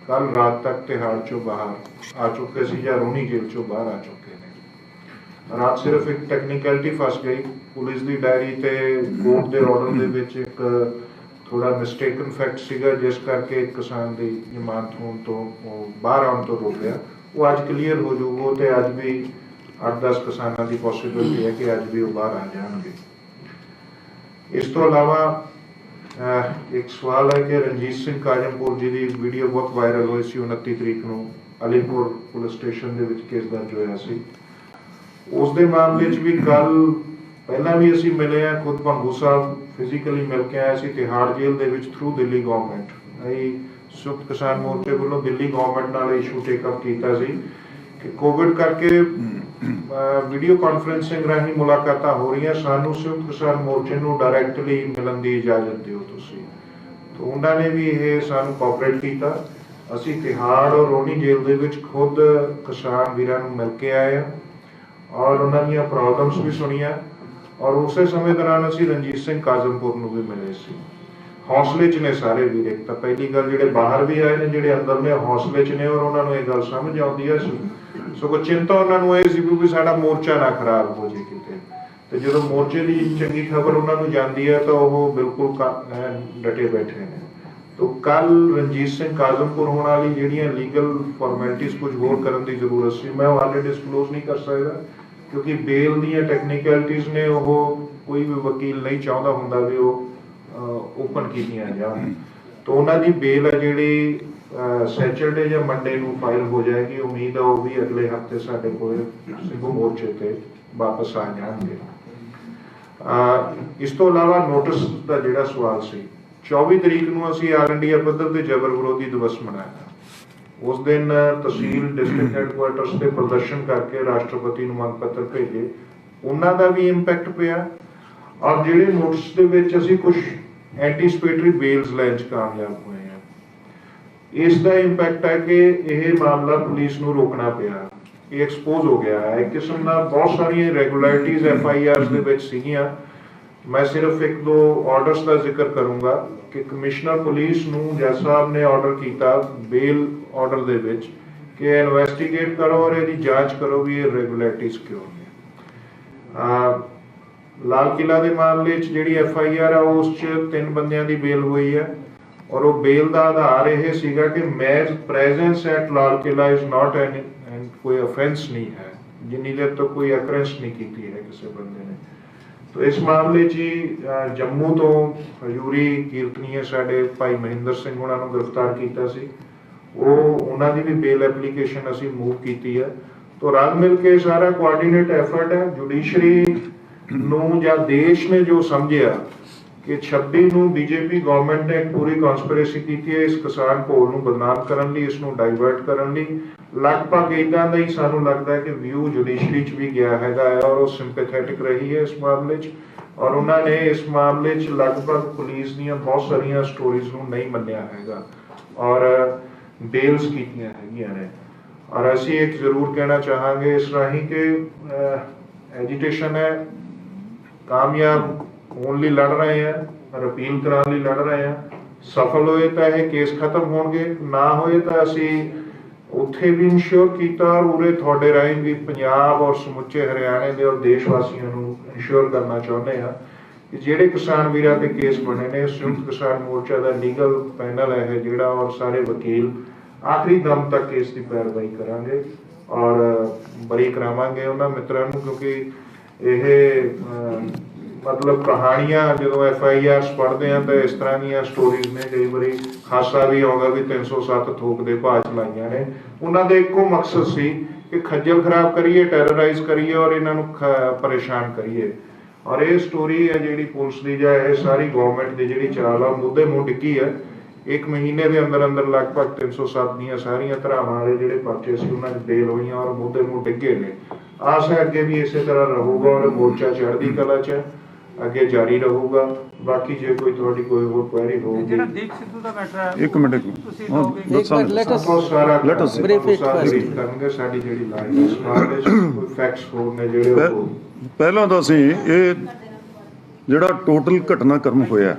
ਕੱਲ ਰਾਤ ਤੱਕ ਤਿਹਾੜ ਚੋਂ ਬਾਹਰ ਆ ਚੁੱਕੇ ਸੀ ਜਾਂ ਰੋਣੀ ਜੇਲ੍ਹ ਚੋਂ ਬਾਹਰ ਆ ਚੁੱਕੇ ਨੇ। ਰਾਤ ਸਿਰਫ ਇੱਕ ਟੈਕਨੀਕੈਲਿਟੀ ਫਸ ਗਈ, ਪੁਲਿਸ ਦੀ ਡਾਇਰੀ ਤੇ ਕੋਰਟ ਦੇ ਆਰਡਰ ਦੇ ਵਿੱਚ ਇੱਕ ਥੋੜਾ ਮਿਸਟੇਕਨ ਫੈਕਟ ਸੀਗਾ, ਜਿਸ ਕਰਕੇ ਇੱਕ ਕਿਸਾਨ ਦੀ ਜ਼ਮਾਨਤ ਹੋਣ ਤੋਂ ਬਾਹਰ ਆਉਣ ਤੋਂ ਰੋਕ ਲਿਆ। ਉਹ ਅੱਜ ਕਲੀਅਰ ਹੋ ਜਾਊਗਾ ਤੇ ਅੱਜ ਵੀ 8-10 ਕਿਸਾਨਾਂ ਦੀ ਪੋਸੀਬਿਲਿਟੀ ਹੈ ਕਿ ਅੱਜ ਵੀ ਉਹ ਬਾਹਰ ਆ ਜਾਣਗੇ। ਇਸ ਤੋਂ ਇਲਾਵਾ ਇੱਕ ਸਵਾਲ ਹੈ ਕਿ ਰਣਜੀਤ ਸਿੰਘ ਕਾਜਮਪੁਰ ਜੀ ਦੀ ਵੀਡੀਓ ਬਹੁਤ ਵਾਇਰਲ ਹੋਈ ਸੀ 29 ਤਰੀਕ ਨੂੰ ਅਲੀਪੁਰ ਪੁਲਿਸ ਸਟੇਸ਼ਨ ਦੇ ਵਿੱਚ ਕੇਸ ਦਰਜ ਹੋਇਆ ਸੀ। ਉਸ ਦੇ ਮਾਮਲੇ 'ਚ ਵੀ ਕੱਲ ਪਹਿਲਾਂ ਵੀ ਅਸੀਂ ਮਿਲੇ ਹਾਂ, ਖੁਦ ਭੰਗੂ ਸਾਹਿਬ ਫਿਜ਼ੀਕਲੀ ਮਿਲ ਕੇ ਆਏ ਸੀ ਤਿਹਾੜ ਜੇਲ੍ਹ ਦੇ ਵਿੱਚ ਥਰੂ ਦਿੱਲੀ ਗਵਰਨਮੈਂਟ। ਅਸੀਂ ਸੰਯੁਕਤ ਕਿਸਾਨ ਮੋਰਚੇ ਵੱਲੋਂ ਦਿੱਲੀ ਗਵਰਨਮੈਂਟ ਨਾਲ ਇਸ਼ੂ ਟੇਕਅਪ ਕੀਤਾ ਸੀ ਕਿ ਕੋਵਿਡ ਕਰਕੇ ਵੀਡੀਓ ਕਾਨਫਰੰਸਿੰਗ ਰਾਹੀਂ ਮੁਲਾਕਾਤਾਂ ਹੋ ਰਹੀਆਂ, ਸਾਨੂੰ ਸੰਯੁਕਤ ਕਿਸਾਨ ਮੋਰਚੇ ਨੂੰ ਡਾਇਰੈਕਟਲੀ ਮਿਲਣ ਦੀ ਇਜਾਜ਼ਤ ਦਿਓ ਤੁਸੀਂ। ਤਾਂ ਉਹਨਾਂ ਨੇ ਵੀ ਇਹ ਸਾਨੂੰ ਕੋਆਪਰੇਟ ਕੀਤਾ। ਅਸੀਂ ਤਿਹਾੜ ਔਰ ਰੋਣੀ ਜੇਲ੍ਹ ਦੇ ਵਿੱਚ ਖੁਦ ਕਿਸਾਨ ਵੀਰਾਂ ਨੂੰ ਮਿਲ ਕੇ ਆਏ ਹਾਂ ਔਰ ਉਹਨਾਂ ਦੀਆਂ ਪ੍ਰੋਬਲਮਸ ਵੀ ਸੁਣੀਆਂ ਔਰ ਉਸੇ ਸਮੇਂ ਦੌਰਾਨ ਅਸੀਂ ਰਣਜੀਤ ਸਿੰਘ ਕਾਜ਼ਮਪੁਰ ਨੂੰ ਵੀ ਮਿਲੇ ਸੀ। ਹੌਸਲੇ 'ਚ ਨੇ ਸਾਰੇ ਵੀਰ। ਇੱਕ ਤਾਂ ਪਹਿਲੀ ਗੱਲ, ਜਿਹੜੇ ਬਾਹਰ ਵੀ ਆਏ ਨੇ, ਜਿਹੜੇ ਅੰਦਰ ਨੇ, ਹੌਸਲੇ 'ਚ ਨੇ ਔਰ ਉਹਨਾਂ ਨੂੰ ਇਹ ਗੱਲ ਸਮਝ ਆਉਂਦੀ ਹੈ। ਸਗੋਂ ਚਿੰਤਾ ਉਹਨਾਂ ਨੂੰ ਇਹ ਸੀ ਵੀ ਸਾਡਾ ਮੋਰਚਾ ਨਾ ਖਰਾਬ ਹੋ ਜੇ ਕਿਤੇ, ਤੇ ਜਦੋਂ ਮੋਰਚੇ ਦੀ ਚੰਗੀ ਖਬਰ ਉਹਨਾਂ ਨੂੰ ਜਾਂਦੀ ਹੈ ਤਾਂ ਉਹ ਬਿਲਕੁਲ ਡਟੇ ਬੈਠੇ ਨੇ। ਤਾਂ ਕੱਲ ਰਣਜੀਤ ਸਿੰਘ ਕਾਜ਼ਮਪੁਰ ਹੋਣ ਵਾਲੀ ਜਿਹੜੀਆਂ ਲੀਗਲ ਫਾਰਮੈਲਿਟੀਜ਼ ਕੁਝ ਹੋਰ ਕਰਨ ਦੀ ਜ਼ਰੂਰਤ ਸੀ, ਮੈਂ ਉਹ ਹਾਲੇ ਡਿਸਕਲੋਜ਼ ਨਹੀਂ ਕਰ ਸਕਦਾ ਕਿਉਂਕਿ ਬੇਲ ਦੀਆਂ ਟੈਕਨੀਕੈਲਿਟੀਜ਼ ਨੇ, ਉਹ ਕੋਈ ਵੀ ਵਕੀਲ ਨਹੀਂ ਚਾਹੁੰਦਾ ਹੁੰਦਾ ਵੀ ਉਹ ਓਪਨ ਕੀਤੀਆਂ ਜਾਣ। ਤਾਂ ਉਹਨਾਂ ਦੀ ਬੇਲ ਹੈ ਜਿਹੜੀ ਸੈਚਰਡੇ ਜਾਂ ਮੰਡੇ ਨੂੰ ਫਾਈਲ ਹੋ ਜਾਏਗੀ। ਉਮੀਦ ਹੈ ਉਹ ਵੀ ਅਗਲੇ ਹਫਤੇ ਸਾਡੇ ਕੋਲ ਸਿੰਘੂ ਮੋਰਚੇ ਤੇ ਵਾਪਸ ਆ ਜਾਣਗੇ। ਇਸ ਤੋਂ ਇਲਾਵਾ ਨੋਟਿਸ ਦਾ ਜਿਹੜਾ ਸਵਾਲ ਸੀ, 24 ਤਰੀਕ ਨੂੰ ਅਸੀਂ ਆਲ ਇੰਡੀਆ ਪੱਧਰ ਤੇ ਜਬਰ ਵਿਰੋਧੀ ਦਿਵਸ ਮਨਾਇਆ। ਉਸ ਦਿਨ ਤਹਿਸੀਲ ਡਿਸਟ੍ਰਿਕਟ ਹੈਡਕੁਆਰਟਰਸ ਤੇ ਪ੍ਰਦਰਸ਼ਨ ਕਰਕੇ ਰਾਸ਼ਟਰਪਤੀ ਨੂੰ ਮੰਗ ਪੱਤਰ ਭੇਜੇ। ਉਹਨਾਂ ਦਾ ਵੀ ਇੰਪੈਕਟ ਪਿਆ ਔਰ ਜਿਹੜੇ ਨੋਟਿਸ ਦੇ ਵਿੱਚ ਅਸੀਂ ਕੁਝ ਐਂਟੀਸਪੇਟਰੀ ਬੇਲਸ ਲੈਣ 'ਚ ਕਾਮਯਾਬ ਹੋਏ ਹਾਂ। ਇਸ ਦਾ ਇੰਪੈਕਟ ਹੈ ਕਿ ਇਹ ਮਾਮਲਾ ਪੁਲਿਸ ਨੂੰ ਰੋਕਣਾ ਪਿਆ, ਇਹ ਐਕਸਪੋਜ਼ ਹੋ ਗਿਆ ਹੈ। ਇੱਕ ਕਿਸਮ ਨਾਲ ਬਹੁਤ ਸਾਰੀਆਂ ਇਰੈਗੂਲਰਿਟੀਜ਼ FIRs ਦੇ ਵਿੱਚ ਸੀਗੀਆਂ। ਮੈਂ ਸਿਰਫ 1-2 ਆਰਡਰਸ ਦਾ ਜ਼ਿਕਰ ਕਰੂੰਗਾ ਕਿ ਕਮਿਸ਼ਨਰ ਪੁਲਿਸ ਨੂੰ ਜੱਜ ਸਾਹਿਬ ਨੇ ਆਰਡਰ ਕੀਤਾ ਬੇਲ ਆਰਡਰ ਦੇ ਵਿੱਚ कि इन्वेस्टिगेट करो और इसकी जांच करो भी इरेगुलरिटीज क्यों है। लाल किला के मामले च जिहड़ी FIR है उस च 3 बंदियां दी बेल हुई है और वो बेल का आधार यह सीगा कि match presence at Lal Qila is not an कोई ऑफेंस नहीं है, जिन्नी देर तो कोई अकरेंस नहीं की है किसी बंदे ने। तो इस मामले च ही जम्मू तो हजूरी कीर्तनीय साडे भाई महिंदर सिंह उन्हां नूं गिरफ्तार कीता सी, वो उन्हां दी भी बेल एप्लीकेशन असीं मूव कीती है। तो रल मिल के सारा कोआर्डीनेट एफर्ट है। जुडिशरी नूं जां देश ने जो समझिया कि 26 ਨੂੰ बीजेपी गवर्नमेंट ने एक पूरी कॉन्स्पिरेसी की है इस किसान घोल ਨੂੰ बदनाम करने ਲਈ, इसनूं डाइवर्ट करने ਲਈ। लगभग इदां ਦਾ ਹੀ ਸਾਨੂੰ लगता है कि व्यू जुडिशरी च भी गया हैगा और वो सिंपैथेटिक रही है इस मामले च और उन्होंने इस मामले च लगभग पुलिस ਦੀਆਂ बहुत सारिया स्टोरीज ਨੂੰ नहीं मन्निया हैगा और बेल्स कीतियां हैगियां ने। और ਅਸੀਂ एक जरूर कहना चाहांगे इस राही कि एजिटेशन है कामयाब होने ਲਈ लड़ रहे हैं और अपील कराने ਲਈ लड़ रहे हैं। सफल होए तो यह केस खत्म होणगे, ना होए तो असी उत्थे भी इंश्योर किया और उरे थोड़े राही भी पंजाब और समुचे हरियाणे के और देश वासियों को इंश्योर करना चाहते हैं कि ਜਿਹੜੇ किसान वीरां ते केस बने ने संयुक्त किसान मोर्चा का लीगल पैनल है जिहड़ा और सारे वकील आखिरी दम तक केस की पैरवाई करांगे और बरी करावांगे उन्हां मित्रां नूं, क्योंकि यह मतलब कहानियां जो FIRs पढ़ते हैं तो इस तरह दी स्टोरीज ने कई बार खासा भी आउंदा भी 307 थोक दे भाव चलाइयां ने। उन्हां दा इक्को मकसद सी कि खज्जल खराब करिए, टैरराइज करिए और इन्हां नूं परेशान करिए। और ये स्टोरी है जिहड़ी पुलिस दी जां ये सारी गवर्नमेंट दी जिहड़ी चाल आ मुद्दे मूंह डिक्की है। 1 महीने के अंदर अंदर लगभग 307 ਦੀਆਂ ਸਾਰੀਆਂ ਧਰਾਵਾਂ वाले ਜਿਹੜੇ ਪਰਚੇ ਸੀ ਉਹਨਾਂ ਦੀ ਬੇਲ ਹੋਈਆਂ और ਮੁੱਦੇ मूंह डिगे ने। आस है अगे भी इस तरह रहूगा और मोर्चा चढ़दी कला च अगे जारी रहूगा। बाकी जे कोई थोड़ी कोई होर क्वेरी होगी ਜਿਹੜਾ ਦੀਪ ਸਿੱਧੂ ਦਾ ਮੈਟਰ ਹੈ ਇੱਕ ਮਿੰਟ ਤੁਸੀਂ ਹਾਂ, ਕਹੋਗੇ ਦੱਸਾਂ। बहुत सारा Let us brief करेंगे साडी जेडी लाइन है समाज दे कोई फैक्ट्स होर ने जेडे वो ਪਹਿਲਾਂ ਤਾਂ ਅਸੀਂ ਇਹ ਜਿਹੜਾ ਟੋਟਲ ਘਟਨਾਕ੍ਰਮ ਹੋਇਆ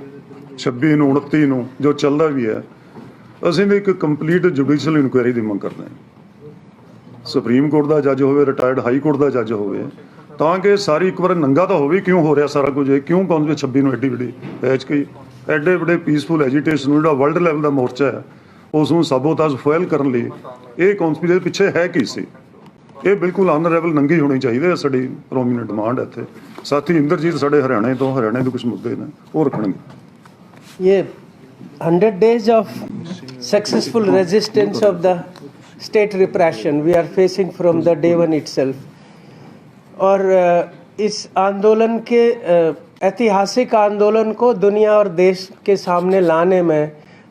26 ਨੂੰ 29 ਨੂੰ ਜੋ ਚੱਲਦਾ ਵੀ ਹੈ, ਅਸੀਂ ਵੀ ਇੱਕ ਕੰਪਲੀਟ ਜੁਡੀਸ਼ੀਅਲ ਇਨਕੁਆਇਰੀ ਦੀ ਮੰਗ ਕਰਦੇ ਹਾਂ। ਸੁਪਰੀਮ ਕੋਰਟ ਦਾ ਜੱਜ ਹੋਵੇ, ਰਿਟਾਇਰਡ ਹਾਈ ਕੋਰਟ ਦਾ ਜੱਜ ਹੋਵੇ, ਤਾਂ ਕਿ ਸਾਰੀ ਇੱਕ ਵਾਰ ਨੰਗਾ ਤਾਂ ਹੋਵੇ ਕਿਉਂ ਹੋ ਰਿਹਾ ਸਾਰਾ ਕੁਝ, ਕਿਉਂ ਕੌਂਸਲ 26 ਨੂੰ ਐਡੀ ਵੱਡੀ ਐਚ ਕੇ ਐਡੇ ਵੱਡੇ ਪੀਸਫੁਲ ਐਜੀਟੇਸ਼ਨ ਨੂੰ ਜਿਹੜਾ ਵਰਲਡ ਲੈਵਲ ਦਾ ਮੋਰਚਾ ਹੈ ਉਸ ਨੂੰ ਸਾਬੋਤਾਜ ਫੋਇਲ ਕਰਨ ਲਈ ਇਹ ਕੌਂਸਪੀਰੇਸੀ ਪਿੱਛੇ ਹੈ ਕੀ ਸੀ। ਇਹ ਬਿਲਕੁਲ ਆਨਰੇਬਲ ਨੰਗੀ ਹੋਣੀ ਚਾਹੀਦੀ ਹੈ, ਸਾਡੀ ਪ੍ਰੋਮੀਨੈਂਟ ਡਿਮਾਂਡ ਹੈ। ਇੱਥੇ ਸਾਥੀ ਇੰਦਰਜੀਤ ਸਾਡੇ ਹਰਿਆਣੇ ਦੇ ਕੁਝ ਮੁੱਦੇ ਨੇ ਉਹ ਰੱਖਣਗੇ। ये 100 days of successful resistance of the state repression we are facing from the day one itself, और इस आंदोलन के ऐतिहासिक आंदोलन को दुनिया और देश के सामने लाने में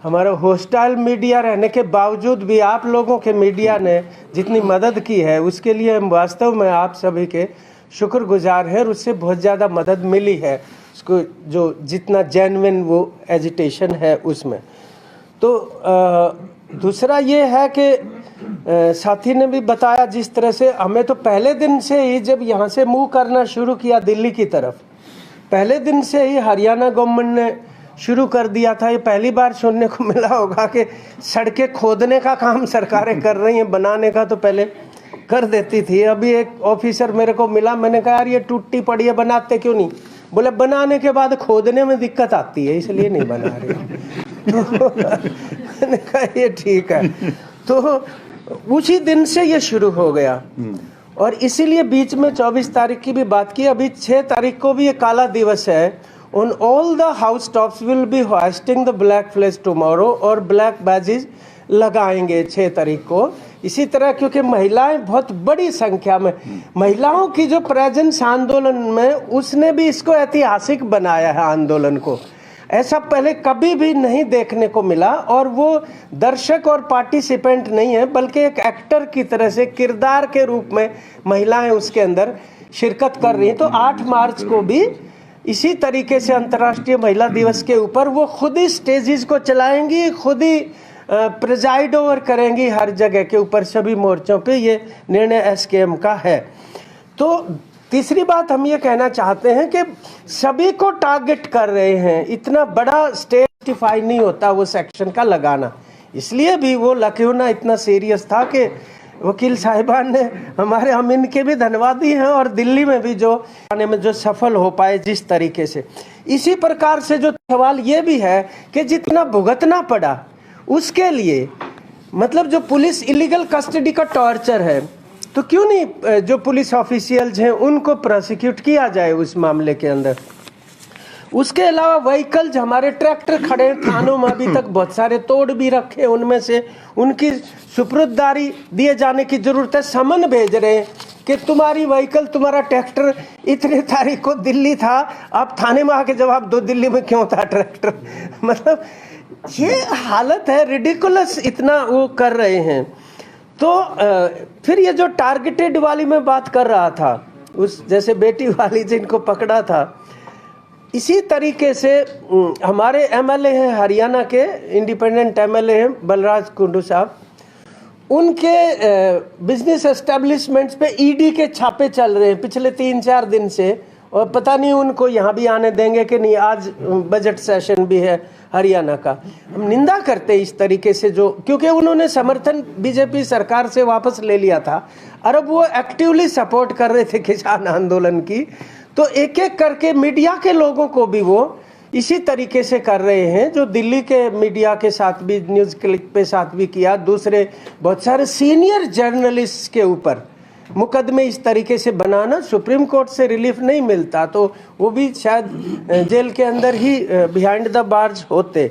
हमारा होस्टाइल मीडिया रहने के बावजूद भी आप लोगों के मीडिया ने जितनी मदद की है उसके लिए हम वास्तव में आप सभी के शुक्रगुजार हैं और उससे बहुत ज़्यादा मदद मिली है उसको जो जितना जेन्युइन वो एजिटेशन है उसमें। तो दूसरा ये है कि साथी ने भी बताया जिस तरह से हमें तो पहले दिन से ही जब यहाँ से मूव करना शुरू किया दिल्ली की तरफ, पहले दिन से ही हरियाणा गवर्नमेंट ने शुरू कर दिया था। ये पहली बार सुनने को मिला होगा कि सड़कें खोदने का काम सरकारें कर रही हैं, बनाने का तो पहले कर देती थी। अभी एक ऑफिसर मेरे को मिला, मैंने कहा यार ये टूटी पड़ी है बनाते क्यों नहीं, बोले बनाने के बाद खोदने में दिक्कत आती है इसलिए नहीं बना रहे। मैंने कहा ये ठीक है। तो उसी दिन से ये शुरू हो गया और इसीलिए बीच में 24 तारीख की भी बात की। अभी 6 तारीख को भी ये काला दिवस है। On all the house tops will be hoisting the black flag tomorrow और black badges लगाएंगे 6 तारीख को। इसी तरह क्योंकि महिलाएं बहुत बड़ी संख्या में, महिलाओं की जो प्रेजेंस आंदोलन में उसने भी इसको ऐतिहासिक बनाया है आंदोलन को। ऐसा पहले कभी भी नहीं देखने को मिला और वो दर्शक और पार्टिसिपेंट नहीं है बल्कि एक एक्टर की तरह से किरदार के रूप में महिलाएं उसके अंदर शिरकत कर रही हैं। तो 8 मार्च को भी इसी तरीके से अंतर्राष्ट्रीय महिला दिवस के ऊपर वो खुद ही स्टेजेस को चलाएंगी, खुद ही प्रिजाइड ओवर करेंगी हर जगह के ऊपर, सभी मोर्चों पे ये निर्णय SKM का है। तो तीसरी बात हम ये कहना चाहते हैं कि सभी को टारगेट कर रहे हैं, इतना बड़ा स्टेट जस्टिफाई नहीं होता वो सेक्शन का लगाना। इसलिए भी वो लखनऊ इतना सीरियस था कि वकील साहिबान ने हमारे, हम इनके भी धन्यवादी हैं, और दिल्ली में भी जो आने में जो सफल हो पाए जिस तरीके से। इसी प्रकार से जो सवाल ये भी है कि जितना भुगतना पड़ा उसके लिए, मतलब जो पुलिस इलीगल कस्टडी का टॉर्चर है, तो क्यों नहीं जो पुलिस ऑफिशियल्स हैं उनको प्रोसिक्यूट किया जाए उस मामले के अंदर। उसके अलावा व्हीकल्स, हमारे ट्रैक्टर खड़े हैं थानों में, अभी तक बहुत सारे तोड़ भी रखे, उनमें से उनकी सुपुर्ददारी दिए जाने की जरूरत है। समन भेज रहे हैं कि तुम्हारी व्हीकल, तुम्हारा ट्रैक्टर इतने तारीख को दिल्ली था, आप थाने में आके जवाब दो दिल्ली में क्यों था ट्रैक्टर। मतलब ये हालत है, रिडिकुलस इतना वो कर रहे हैं। तो फिर ये जो टारगेटेड वाली मैं बात कर रहा था, उस जैसे बेटी वाली जिनको पकड़ा था, इसी तरीके से हमारे एमएलए हैं हरियाणा के, इंडिपेंडेंट एमएलए हैं बलराज कुंडू साहब, उनके बिजनेस एस्टेब्लिशमेंट्स पे ईडी के छापे चल रहे हैं पिछले 3-4 दिन से, और पता नहीं उनको यहाँ भी आने देंगे कि नहीं। आज बजट सेशन भी है हरियाणा का। हम निंदा करते इस तरीके से, जो क्योंकि उन्होंने समर्थन बीजेपी सरकार से वापस ले लिया था और अब वो एक्टिवली सपोर्ट कर रहे थे किसान आंदोलन की। तो एक एक करके मीडिया के लोगों को भी वो इसी तरीके से कर रहे हैं, जो दिल्ली के मीडिया के साथ भी, न्यूज़ क्लिक पे साथ भी किया, दूसरे बहुत सारे सीनियर जर्नलिस्ट के ऊपर मुकदमे इस तरीके से बनाना। सुप्रीम कोर्ट से रिलीफ नहीं मिलता तो वो भी शायद जेल के अंदर ही बिहाइंड द बार्स होते।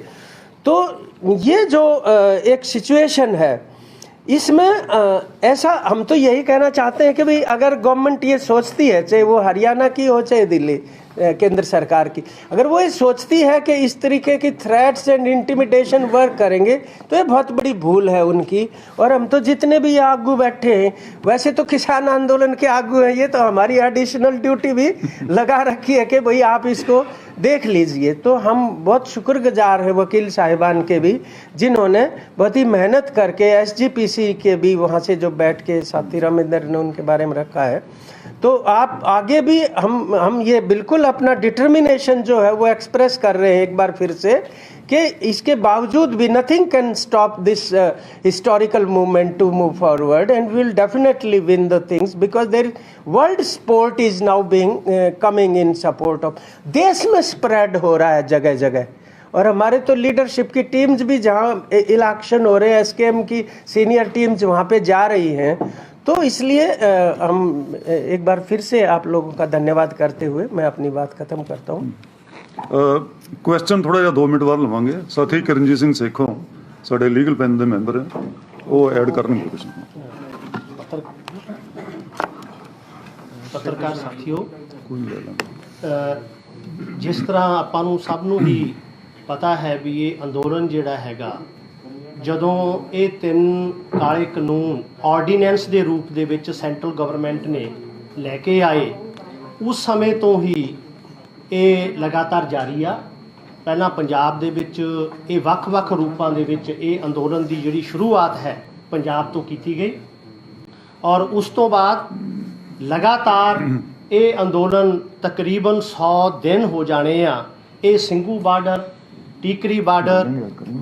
तो ये जो एक सिचुएशन है, इसमें ऐसा हम तो यही कहना चाहते हैं कि भाई अगर गवर्नमेंट ये सोचती है, चाहे वो हरियाणा की हो चाहे दिल्ली केंद्र सरकार की, अगर वो ये सोचती है कि इस तरीके की थ्रेट्स एंड इंटिमिडेशन वर्क करेंगे तो ये बहुत बड़ी भूल है उनकी। और हम तो जितने भी आगू बैठे हैं, वैसे तो किसान आंदोलन के आगू हैं, ये तो हमारी एडिशनल ड्यूटी भी लगा रखी है कि भाई आप इसको देख लीजिए। तो हम बहुत शुक्रगुजार हैं वकील साहिबान के भी, जिन्होंने बहुत ही मेहनत करके, एसजीपीसी के भी वहाँ से जो बैठ के साथी रामेंद्र ने उनके बारे में रखा है। तो आप आगे भी हम ये बिल्कुल अपना डिटर्मिनेशन जो है वो एक्सप्रेस कर रहे हैं एक बार फिर से, कि इसके बावजूद भी nothing can stop this historical movement to move forward, and we will definitely win the things, because there world sport is now being coming in support of. देश में स्प्रेड हो रहा है जगह जगह, और हमारे तो लीडरशिप की टीम्स भी जहाँ इलेक्शन हो रहे हैं, एसकेएम की सीनियर टीम्स वहाँ पे जा रही हैं। तो इसलिए हम एक बार फिर से आप लोगों का धन्यवाद करते हुए मैं अपनी बात खत्म करता हूँ। क्वेश्चन थोड़ा ਜਿਹਾ 2 ਮਿੰਟ ਬਾਅਦ ਲਵਾਂਗੇ। ਸਾਥੀ ਕਰਨਜੀਤ ਸਿੰਘ ਸੇਖੋਂ ਸਾਡੇ ਲੀਗਲ ਪੈਨ ਦੇ ਮੈਂਬਰ ਹੈ, ਉਹ ਐਡ ਕਰਨਗੇ ਕੁਝ। ਪੱਤਰਕਾਰ ਸਾਥੀਓ, ਜਿਸ ਤਰ੍ਹਾਂ ਆਪਾਂ ਨੂੰ ਸਭ ਨੂੰ ਹੀ ਪਤਾ ਹੈ ਵੀ ਇਹ ਅੰਦੋਲਨ ਜਿਹੜਾ ਹੈਗਾ, ਜਦੋਂ ਇਹ 3 ਕਾਲੇ ਕਾਨੂੰਨ ਆਰਡੀਨੈਂਸ ਦੇ ਰੂਪ ਦੇ ਵਿੱਚ ਸੈਂਟਰਲ ਗਵਰਨਮੈਂਟ ਨੇ ਲੈ ਕੇ ਆਏ, ਉਸ ਸਮੇਂ ਤੋਂ ਹੀ ਇਹ ਲਗਾਤਾਰ ਜਾਰੀ ਆ। ਪਹਿਲਾਂ ਪੰਜਾਬ ਦੇ ਵਿੱਚ ਇਹ ਵੱਖ-ਵੱਖ ਰੂਪਾਂ ਦੇ ਵਿੱਚ ਇਹ ਅੰਦੋਲਨ ਦੀ ਜਿਹੜੀ ਸ਼ੁਰੂਆਤ ਹੈ ਪੰਜਾਬ ਤੋਂ ਕੀਤੀ ਗਈ, ਔਰ ਉਸ ਤੋਂ ਬਾਅਦ ਲਗਾਤਾਰ ਇਹ ਅੰਦੋਲਨ ਤਕਰੀਬਨ 100 ਦਿਨ ਹੋ ਜਾਣੇ ਆ। ਇਹ Singhu border, Tikri border,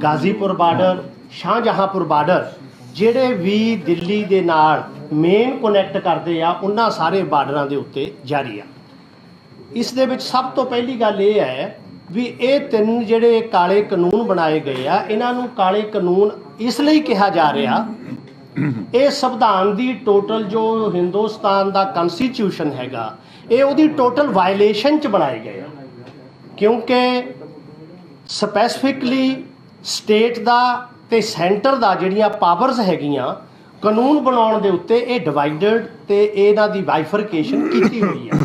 Ghazipur border, Shahjahanpur border, ਜਿਹੜੇ ਵੀ ਦਿੱਲੀ ਦੇ ਨਾਲ ਮੇਨ ਕਨੈਕਟ ਕਰਦੇ ਆ, ਉਹਨਾਂ ਸਾਰੇ ਬਾਰਡਰਾਂ ਦੇ ਉੱਤੇ ਜਾਰੀ ਆ। ਇਸ ਦੇ ਵਿੱਚ ਸਭ ਤੋਂ ਪਹਿਲੀ ਗੱਲ ਇਹ ਹੈ ਵੀ ਇਹ 3 ਜਿਹੜੇ ਕਾਲੇ ਕਾਨੂੰਨ ਬਣਾਏ ਗਏ ਆ, ਇਹਨਾਂ ਨੂੰ ਕਾਲੇ ਕਾਨੂੰਨ ਇਸ ਲਈ ਕਿਹਾ ਜਾ ਰਿਹਾ, ਇਹ ਸੰਵਿਧਾਨ ਦੀ ਟੋਟਲ ਜੋ ਹਿੰਦੁਸਤਾਨ ਦਾ ਕਨਸਟੀਟਿਊਸ਼ਨ ਹੈਗਾ, ਇਹ ਉਹਦੀ ਟੋਟਲ ਵਾਇਲੇਸ਼ਨ 'ਚ ਬਣਾਏ ਗਏ ਆ। ਕਿਉਂਕਿ ਸਪੈਸੀਫਿਕਲੀ ਸਟੇਟ ਦਾ ਤੇ ਸੈਂਟਰ ਦਾ ਜਿਹੜੀਆਂ ਪਾਵਰਸ ਹੈਗੀਆਂ ਕਾਨੂੰਨ ਬਣਾਉਣ ਦੇ ਉੱਤੇ, ਇਹ ਡਿਵਾਈਡਡ ਤੇ ਇਹਨਾਂ ਦੀ ਬਾਈਫਰਕੇਸ਼ਨ ਕੀਤੀ ਹੋਈ ਹੈ।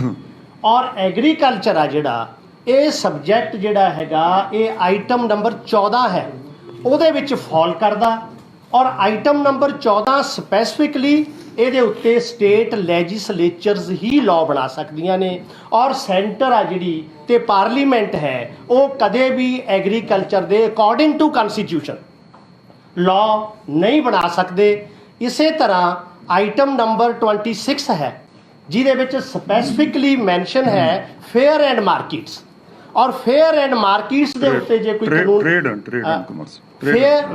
ਔਰ ਐਗਰੀਕਲਚਰ ਆ ਜਿਹੜਾ, ਇਹ ਸਬਜੈਕਟ ਜਿਹੜਾ ਹੈਗਾ, ਇਹ ਆਈਟਮ ਨੰਬਰ 14 ਹੈ, ਉਹਦੇ ਵਿੱਚ ਫਾਲ ਕਰਦਾ। ਔਰ ਆਈਟਮ ਨੰਬਰ 14 ਸਪੈਸੀਫਿਕਲੀ ਇਹਦੇ ਉੱਤੇ ਸਟੇਟ ਲੈਜਿਸਲੇਚਰਸ ਹੀ ਲਾਅ ਬਣਾ ਸਕਦੀਆਂ ਨੇ, ਔਰ ਸੈਂਟਰ ਆ ਜਿਹੜੀ ਤੇ ਪਾਰਲੀਮੈਂਟ ਹੈ, ਉਹ ਕਦੇ ਵੀ ਐਗਰੀਕਲਚਰ ਦੇ ਅਕੋਰਡਿੰਗ ਟੂ ਕਨਸਟੀਟਿਊਸ਼ਨ ਲਾਅ ਨਹੀਂ ਬਣਾ ਸਕਦੇ। ਇਸੇ ਤਰ੍ਹਾਂ ਆਈਟਮ ਨੰਬਰ 26 ਹੈ, ਜਿਹਦੇ ਵਿੱਚ ਸਪੈਸੀਫਿਕਲੀ ਮੈਂਸ਼ਨ ਹੈ ਫੇਅਰ ਐਂਡ ਮਾਰਕੀਟਸ, ਔਰ ਫੇਅਰ ਐਂਡ ਮਾਰਕੀਟਸ ਦੇ ਉੱਤੇ ਜੇ ਕੋਈ ਕਾਨੂੰਨ trade and commerce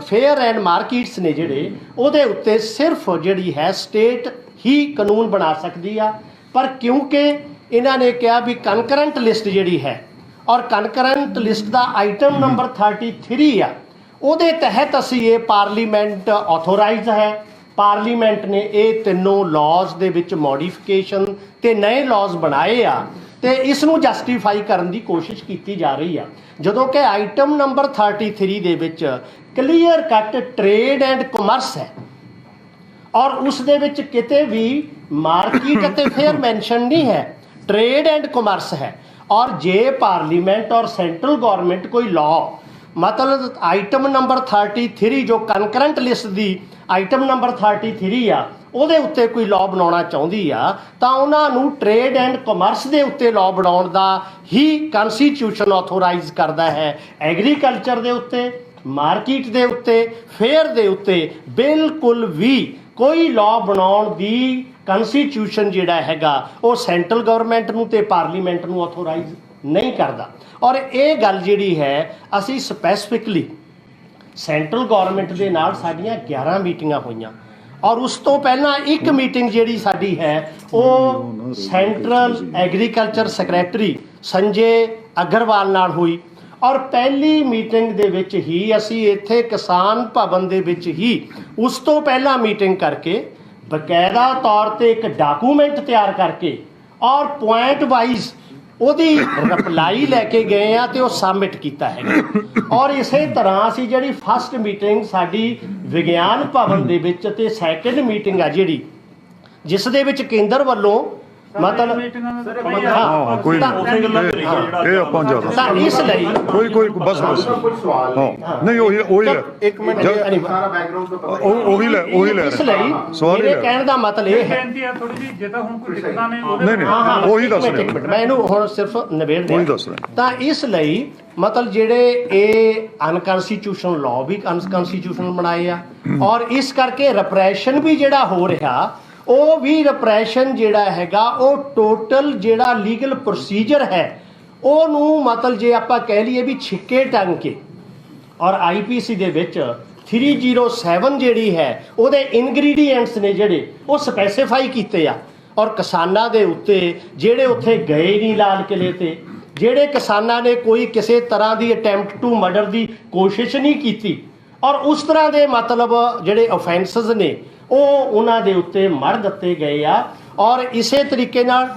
fair and markets ਨੇ ਜਿਹੜੇ ਉਹਦੇ ਉੱਤੇ ਸਿਰਫ ਜਿਹੜੀ ਹੈ ਸਟੇਟ ਹੀ ਕਾਨੂੰਨ ਬਣਾ ਸਕਦੀ ਆ। ਪਰ ਕਿਉਂਕਿ ਇਹਨਾਂ ਨੇ ਕਿਹਾ ਵੀ ਕਨਕਰੈਂਟ ਲਿਸਟ ਜਿਹੜੀ ਹੈ ਔਰ ਕਨਕਰੈਂਟ ਲਿਸਟ ਦਾ ਆਈਟਮ ਨੰਬਰ 33 ਆ, ਉਹਦੇ ਤਹਿਤ ਅਸੀਂ ਇਹ ਪਾਰਲੀਮੈਂਟ ਆਥੋਰਾਈਜ਼ ਹੈ। ਪਾਰਲੀਮੈਂਟ ਨੇ ਇਹ ਤਿੰਨੋਂ ਲਾਜ਼ ਦੇ ਵਿੱਚ ਮੋਡੀਫਿਕੇਸ਼ਨ ਤੇ ਨਵੇਂ ਲਾਜ਼ ਬਣਾਏ ਆ ਤੇ ਇਸ ਨੂੰ ਜਸਟੀਫਾਈ ਕਰਨ ਦੀ ਕੋਸ਼ਿਸ਼ ਕੀਤੀ ਜਾ ਰਹੀ ਆ। ਜਦੋਂ ਕਿ ਆਈਟਮ ਨੰਬਰ 33 ਦੇ ਵਿੱਚ clear cut trade and commerce ਹੈ ਔਰ ਉਸ ਦੇ ਵਿੱਚ ਕਿਤੇ ਵੀ ਮਾਰਕੀਟ ਅਤੇ ਫੇਅਰ ਮੈਂਸ਼ਨ ਨਹੀਂ ਹੈ, ਟ੍ਰੇਡ ਐਂਡ ਕਮਰਸ ਹੈ। ਔਰ ਜੇ ਪਾਰਲੀਮੈਂਟ ਔਰ ਸੈਂਟਰਲ ਗਵਰਨਮੈਂਟ ਕੋਈ ਲਾਅ ਮਤਲਬ ਆਈਟਮ ਨੰਬਰ 33 ਜੋ ਕਨਕਰੈਂਟ ਲਿਸਟ ਦੀ ਆਈਟਮ ਨੰਬਰ 33 ਆ ਉਹਦੇ ਉੱਤੇ ਕੋਈ ਲਾਅ ਬਣਾਉਣਾ ਚਾਹੁੰਦੀ ਆ ਤਾਂ ਉਹਨਾਂ ਨੂੰ ਟ੍ਰੇਡ ਐਂਡ ਕਮਰਸ ਦੇ ਉੱਤੇ ਲਾਅ ਬਣਾਉਣ ਦਾ ਹੀ ਕਨਸਟੀਟਿਊਸ਼ਨ ਆਥੋਰਾਈਜ਼ ਕਰਦਾ ਹੈ। ਐਗਰੀਕਲਚਰ ਦੇ ਉੱਤੇ, ਮਾਰਕੀਟ ਦੇ ਉੱਤੇ, ਫੇਅਰ ਦੇ ਉੱਤੇ ਬਿਲਕੁਲ ਵੀ ਕੋਈ ਲਾਅ ਬਣਾਉਣ ਦੀ ਕਨਸਟੀਟਿਊਸ਼ਨ ਜਿਹੜਾ ਹੈਗਾ ਉਹ ਸੈਂਟਰਲ ਗਵਰਨਮੈਂਟ ਨੂੰ ਤੇ ਪਾਰਲੀਮੈਂਟ ਨੂੰ ਆਥੋਰਾਈਜ਼ ਨਹੀਂ ਕਰਦਾ। ਔਰ ਇਹ ਗੱਲ ਜਿਹੜੀ ਹੈ ਅਸੀਂ ਸਪੈਸੀਫਿਕਲੀ ਸੈਂਟਰਲ ਗਵਰਨਮੈਂਟ ਦੇ ਨਾਲ ਸਾਡੀਆਂ 11 ਮੀਟਿੰਗਾਂ ਹੋਈਆਂ ਔਰ ਉਸ ਤੋਂ ਪਹਿਲਾਂ ਇੱਕ ਮੀਟਿੰਗ ਜਿਹੜੀ ਸਾਡੀ ਹੈ ਉਹ central agriculture secretary Sanjay Agarwal ਨਾਲ ਹੋਈ। ਔਰ ਪਹਿਲੀ ਮੀਟਿੰਗ ਦੇ ਵਿੱਚ ਹੀ ਅਸੀਂ ਇੱਥੇ ਕਿਸਾਨ ਭਵਨ ਦੇ ਵਿੱਚ ਹੀ ਉਸ ਤੋਂ ਪਹਿਲਾਂ ਮੀਟਿੰਗ ਕਰਕੇ ਬਕਾਇਦਾ ਤੌਰ ਤੇ ਇੱਕ ਡਾਕੂਮੈਂਟ ਤਿਆਰ ਕਰਕੇ ਔਰ ਪੁਆਇੰਟ ਵਾਈਜ਼ ਉਹਦੀ ਰਿਪਲਾਈ ਲੈ ਕੇ ਗਏ ਆ ਤੇ ਉਹ ਸਬਮਿਟ ਕੀਤਾ ਹੈਗਾ। ਔਰ ਇਸੇ ਤਰ੍ਹਾਂ ਅਸੀਂ ਜਿਹੜੀ ਫਸਟ ਮੀਟਿੰਗ ਸਾਡੀ ਵਿਗਿਆਨ ਭਵਨ ਦੇ ਵਿੱਚ ਤੇ ਸੈਕੰਡ ਮੀਟਿੰਗ ਆ ਜਿਹੜੀ ਜਿਸ ਦੇ ਵਿੱਚ ਕੇਂਦਰ ਵੱਲੋਂ ਮਤਲਬ ਹਾਂ ਕੋਈ ਇਹ ਆਪਾਂ ਜ਼ਿਆਦਾ ਤਾਂ ਇਸ ਲਈ ਕੋਈ ਬਸ ਹਾਂ ਨਹੀਂ ਉਹੀ ਲੈ ਇੱਕ ਮਿੰਟ ਉਹੀ ਲੈ ਇਸ ਲਈ ਸਵਾਲ ਮੇਰੇ ਕਹਿਣ ਦਾ ਮਤਲਬ ਇਹ ਹੈ ਥੋੜੀ ਜਿਹੀ ਜੇ ਤਾਂ ਹੁਣ ਕੋਈ ਦਿੱਕਤਾਂ ਨੇ ਨਹੀਂ ਉਹੀ ਦੱਸ ਰਿਹਾ ਮੈਂ ਇਹਨੂੰ ਹੁਣ ਸਿਰਫ ਨਿਬੇੜ ਉਹੀ ਦੱਸ ਰਿਹਾ ਤਾਂ ਇਸ ਲਈ ਮਤਲਬ ਜਿਹੜੇ ਇਹ ਅਨਕਨਸਟੀਟਿਊਸ਼ਨਲ ਲਾਅ ਵੀ ਅਨਕਨਸਟੀਟਿਊਸ਼ਨਲ ਬਣਾਏ ਆ ਔਰ ਇਸ ਕਰਕੇ ਰਿਪਰੈਸ਼ਨ ਵੀ ਜਿਹੜਾ ਹੋ ਰਿਹਾ ਉਹ ਵੀ ਰਿਪਰੈਸ਼ਨ ਜਿਹੜਾ ਹੈਗਾ ਉਹ ਟੋਟਲ ਜਿਹੜਾ ਲੀਗਲ ਪ੍ਰੋਸੀਜਰ ਹੈ ਉਹਨੂੰ ਮਤਲਬ ਜੇ ਆਪਾਂ ਕਹਿ ਲਈਏ ਵੀ ਛਿੱਕੇ ਟੰਗ ਕੇ ਔਰ ਆਈਪੀਸੀ ਦੇ ਵਿੱਚ 307 ਜਿਹੜੀ ਹੈ ਉਹਦੇ ਇਨਗਰੀਡੀਐਂਟਸ ਨੇ ਜਿਹੜੇ ਉਹ ਸਪੈਸੀਫਾਈ ਕੀਤੇ ਆ ਔਰ ਕਿਸਾਨਾਂ ਦੇ ਉੱਤੇ ਜਿਹੜੇ ਉੱਥੇ ਗਏ ਨਹੀਂ ਲਾਲ ਕਿਲੇ ਤੇ ਜਿਹੜੇ ਕਿਸਾਨਾਂ ਨੇ ਕੋਈ ਕਿਸੇ ਤਰ੍ਹਾਂ ਦੀ ਅਟੈਂਪਟ ਟੂ ਮਰਡਰ ਦੀ ਕੋਸ਼ਿਸ਼ ਨਹੀਂ ਕੀਤੀ ਔਰ ਉਸ ਤਰ੍ਹਾਂ ਦੇ ਮਤਲਬ ਜਿਹੜੇ ਆਫੈਂਸਸ ਨੇ ਉਹ ਉਹਨਾਂ ਦੇ ਉੱਤੇ ਮੜ ਦਿੱਤੇ ਗਏ ਆ ਔਰ ਇਸੇ ਤਰੀਕੇ ਨਾਲ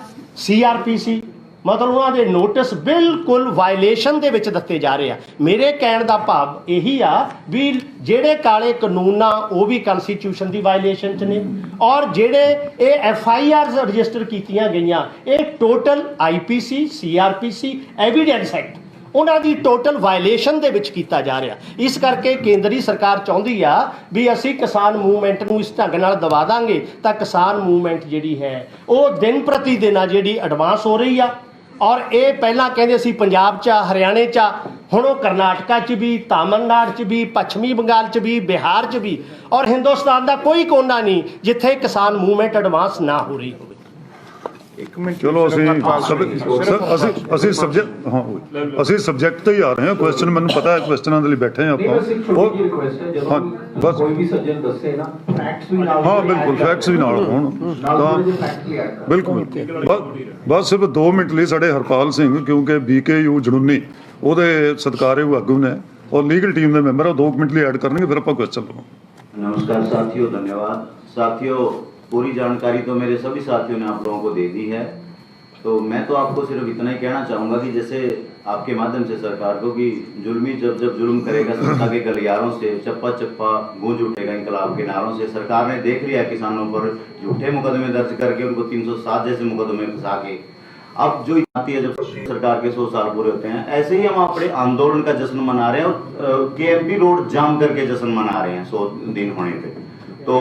CRPC ਮਤਲਬ ਉਹਨਾਂ ਦੇ ਨੋਟਿਸ ਬਿਲਕੁਲ ਵਾਇਲੇਸ਼ਨ ਦੇ ਵਿੱਚ ਦਿੱਤੇ ਜਾ ਰਹੇ ਆ। ਮੇਰੇ ਕਹਿਣ ਦਾ ਭਾਵ ਇਹੀ ਆ ਵੀ ਜਿਹੜੇ ਕਾਲੇ ਕਾਨੂੰਨ ਆ ਉਹ ਵੀ ਕਨਸਟੀਟਿਊਸ਼ਨ ਦੀ ਵਾਇਲੇਸ਼ਨ 'ਚ ਨੇ ਔਰ ਜਿਹੜੇ ਇਹ FIRs ਰਜਿਸਟਰ ਕੀਤੀਆਂ ਗਈਆਂ ਇਹ total IPC CRPC evidence act ਉਹਨਾਂ ਦੀ ਟੋਟਲ ਵਾਇਲੇਸ਼ਨ ਦੇ ਵਿੱਚ ਕੀਤਾ ਜਾ ਰਿਹਾ। ਇਸ ਕਰਕੇ ਕੇਂਦਰੀ ਸਰਕਾਰ ਚਾਹੁੰਦੀ ਆ ਵੀ ਅਸੀਂ ਕਿਸਾਨ ਮੂਵਮੈਂਟ ਨੂੰ ਇਸ ਢੰਗ ਨਾਲ ਦਬਾ ਦਾਂਗੇ ਤਾਂ ਕਿਸਾਨ ਮੂਵਮੈਂਟ ਜਿਹੜੀ ਹੈ ਉਹ ਦਿਨ ਪ੍ਰਤੀ ਦਿਨ ਆ ਜਿਹੜੀ ਐਡਵਾਂਸ ਹੋ ਰਹੀ ਆ ਔਰ ਇਹ ਪਹਿਲਾਂ ਕਹਿੰਦੇ ਸੀ ਪੰਜਾਬ 'ਚ ਹਰਿਆਣੇ 'ਚ ਹੁਣ ਉਹ ਕਰਨਾਟਕਾ 'ਚ ਵੀ ਤਾਮਿਲਨਾਡੂ 'ਚ ਵੀ ਪੱਛਮੀ ਬੰਗਾਲ 'ਚ ਵੀ ਬਿਹਾਰ 'ਚ ਵੀ ਔਰ ਹਿੰਦੁਸਤਾਨ ਦਾ ਕੋਈ ਕੋਨਾ ਨਹੀਂ ਜਿੱਥੇ ਕਿਸਾਨ ਮੂਵਮੈਂਟ ਐਡਵਾਂਸ ਨਾ ਹੋ ਰਹੀ ਹੋਵੇ। ਚਲੋ ਅਸੀਂ ਸਬਜੈਕਟ ਤੇ ਹੀ ਆ ਰਹੇ ਹਾਂ। ਕੁਐਸਚਨ ਮੈਨੂੰ ਪਤਾ ਹੈ ਕੁਐਸਚਨਾਂ ਦੇ ਲਈ ਬੈਠੇ ਹਾਂ ਆਪਾਂ ਬਸ ਕੋਈ ਵੀ ਸੱਜਣ ਦੱਸੇ ਨਾ ਫੈਕਟਸ ਵੀ ਨਾਲ ਹਾਂ ਬਿਲਕੁਲ ਫੈਕਟਸ ਵੀ ਨਾਲ ਹੋਣ ਤਾਂ ਬਿਲਕੁਲ ਬਸ ਸਿਰਫ 2 ਮਿੰਟ ਲਈ ਸਾਡੇ ਹਰਪਾਲ ਸਿੰਘ ਕਿਉਂਕਿ BKU ਜੜੂਨੀ ਉਹਦੇ ਸਤਿਕਾਰਯੋਗ ਆਗੂ ਨੇ ਔਰ ਲੀਗਲ ਟੀਮ ਦੇ ਮੈਂਬਰ ਉਹ 2 ਮਿੰਟ ਲਈ ਐਡ ਕਰਨਗੇ ਫਿਰ ਆਪਾਂ ਕੁਐਸਚਨ ਲਵਾਂਗੇ। नमस्कार साथियों, धन्यवाद साथियों। पूरी जानकारी तो मेरे सभी साथियों ने आप लोगों को दे दी है, तो मैं तो आपको सिर्फ इतना ही कहना चाहूँगा कि जैसे आपके माध्यम से सरकार को कि जुल्मी जब जुल्म करेगा सत्ता के गलियारों से चप्पा चप्पा गूंज उठेगा इंकलाब के नारों से। सरकार ने देख लिया किसानों पर झूठे मुकदमे दर्ज करके उनको 307 जैसे मुकदमे फंसा के अब जो आती है जब सरकार के 100 साल पूरे होते हैं ऐसे ही हम अपने आंदोलन का जश्न मना रहे हैं और KMP रोड जाम करके जश्न मना रहे हैं 100 दिन होने पे। तो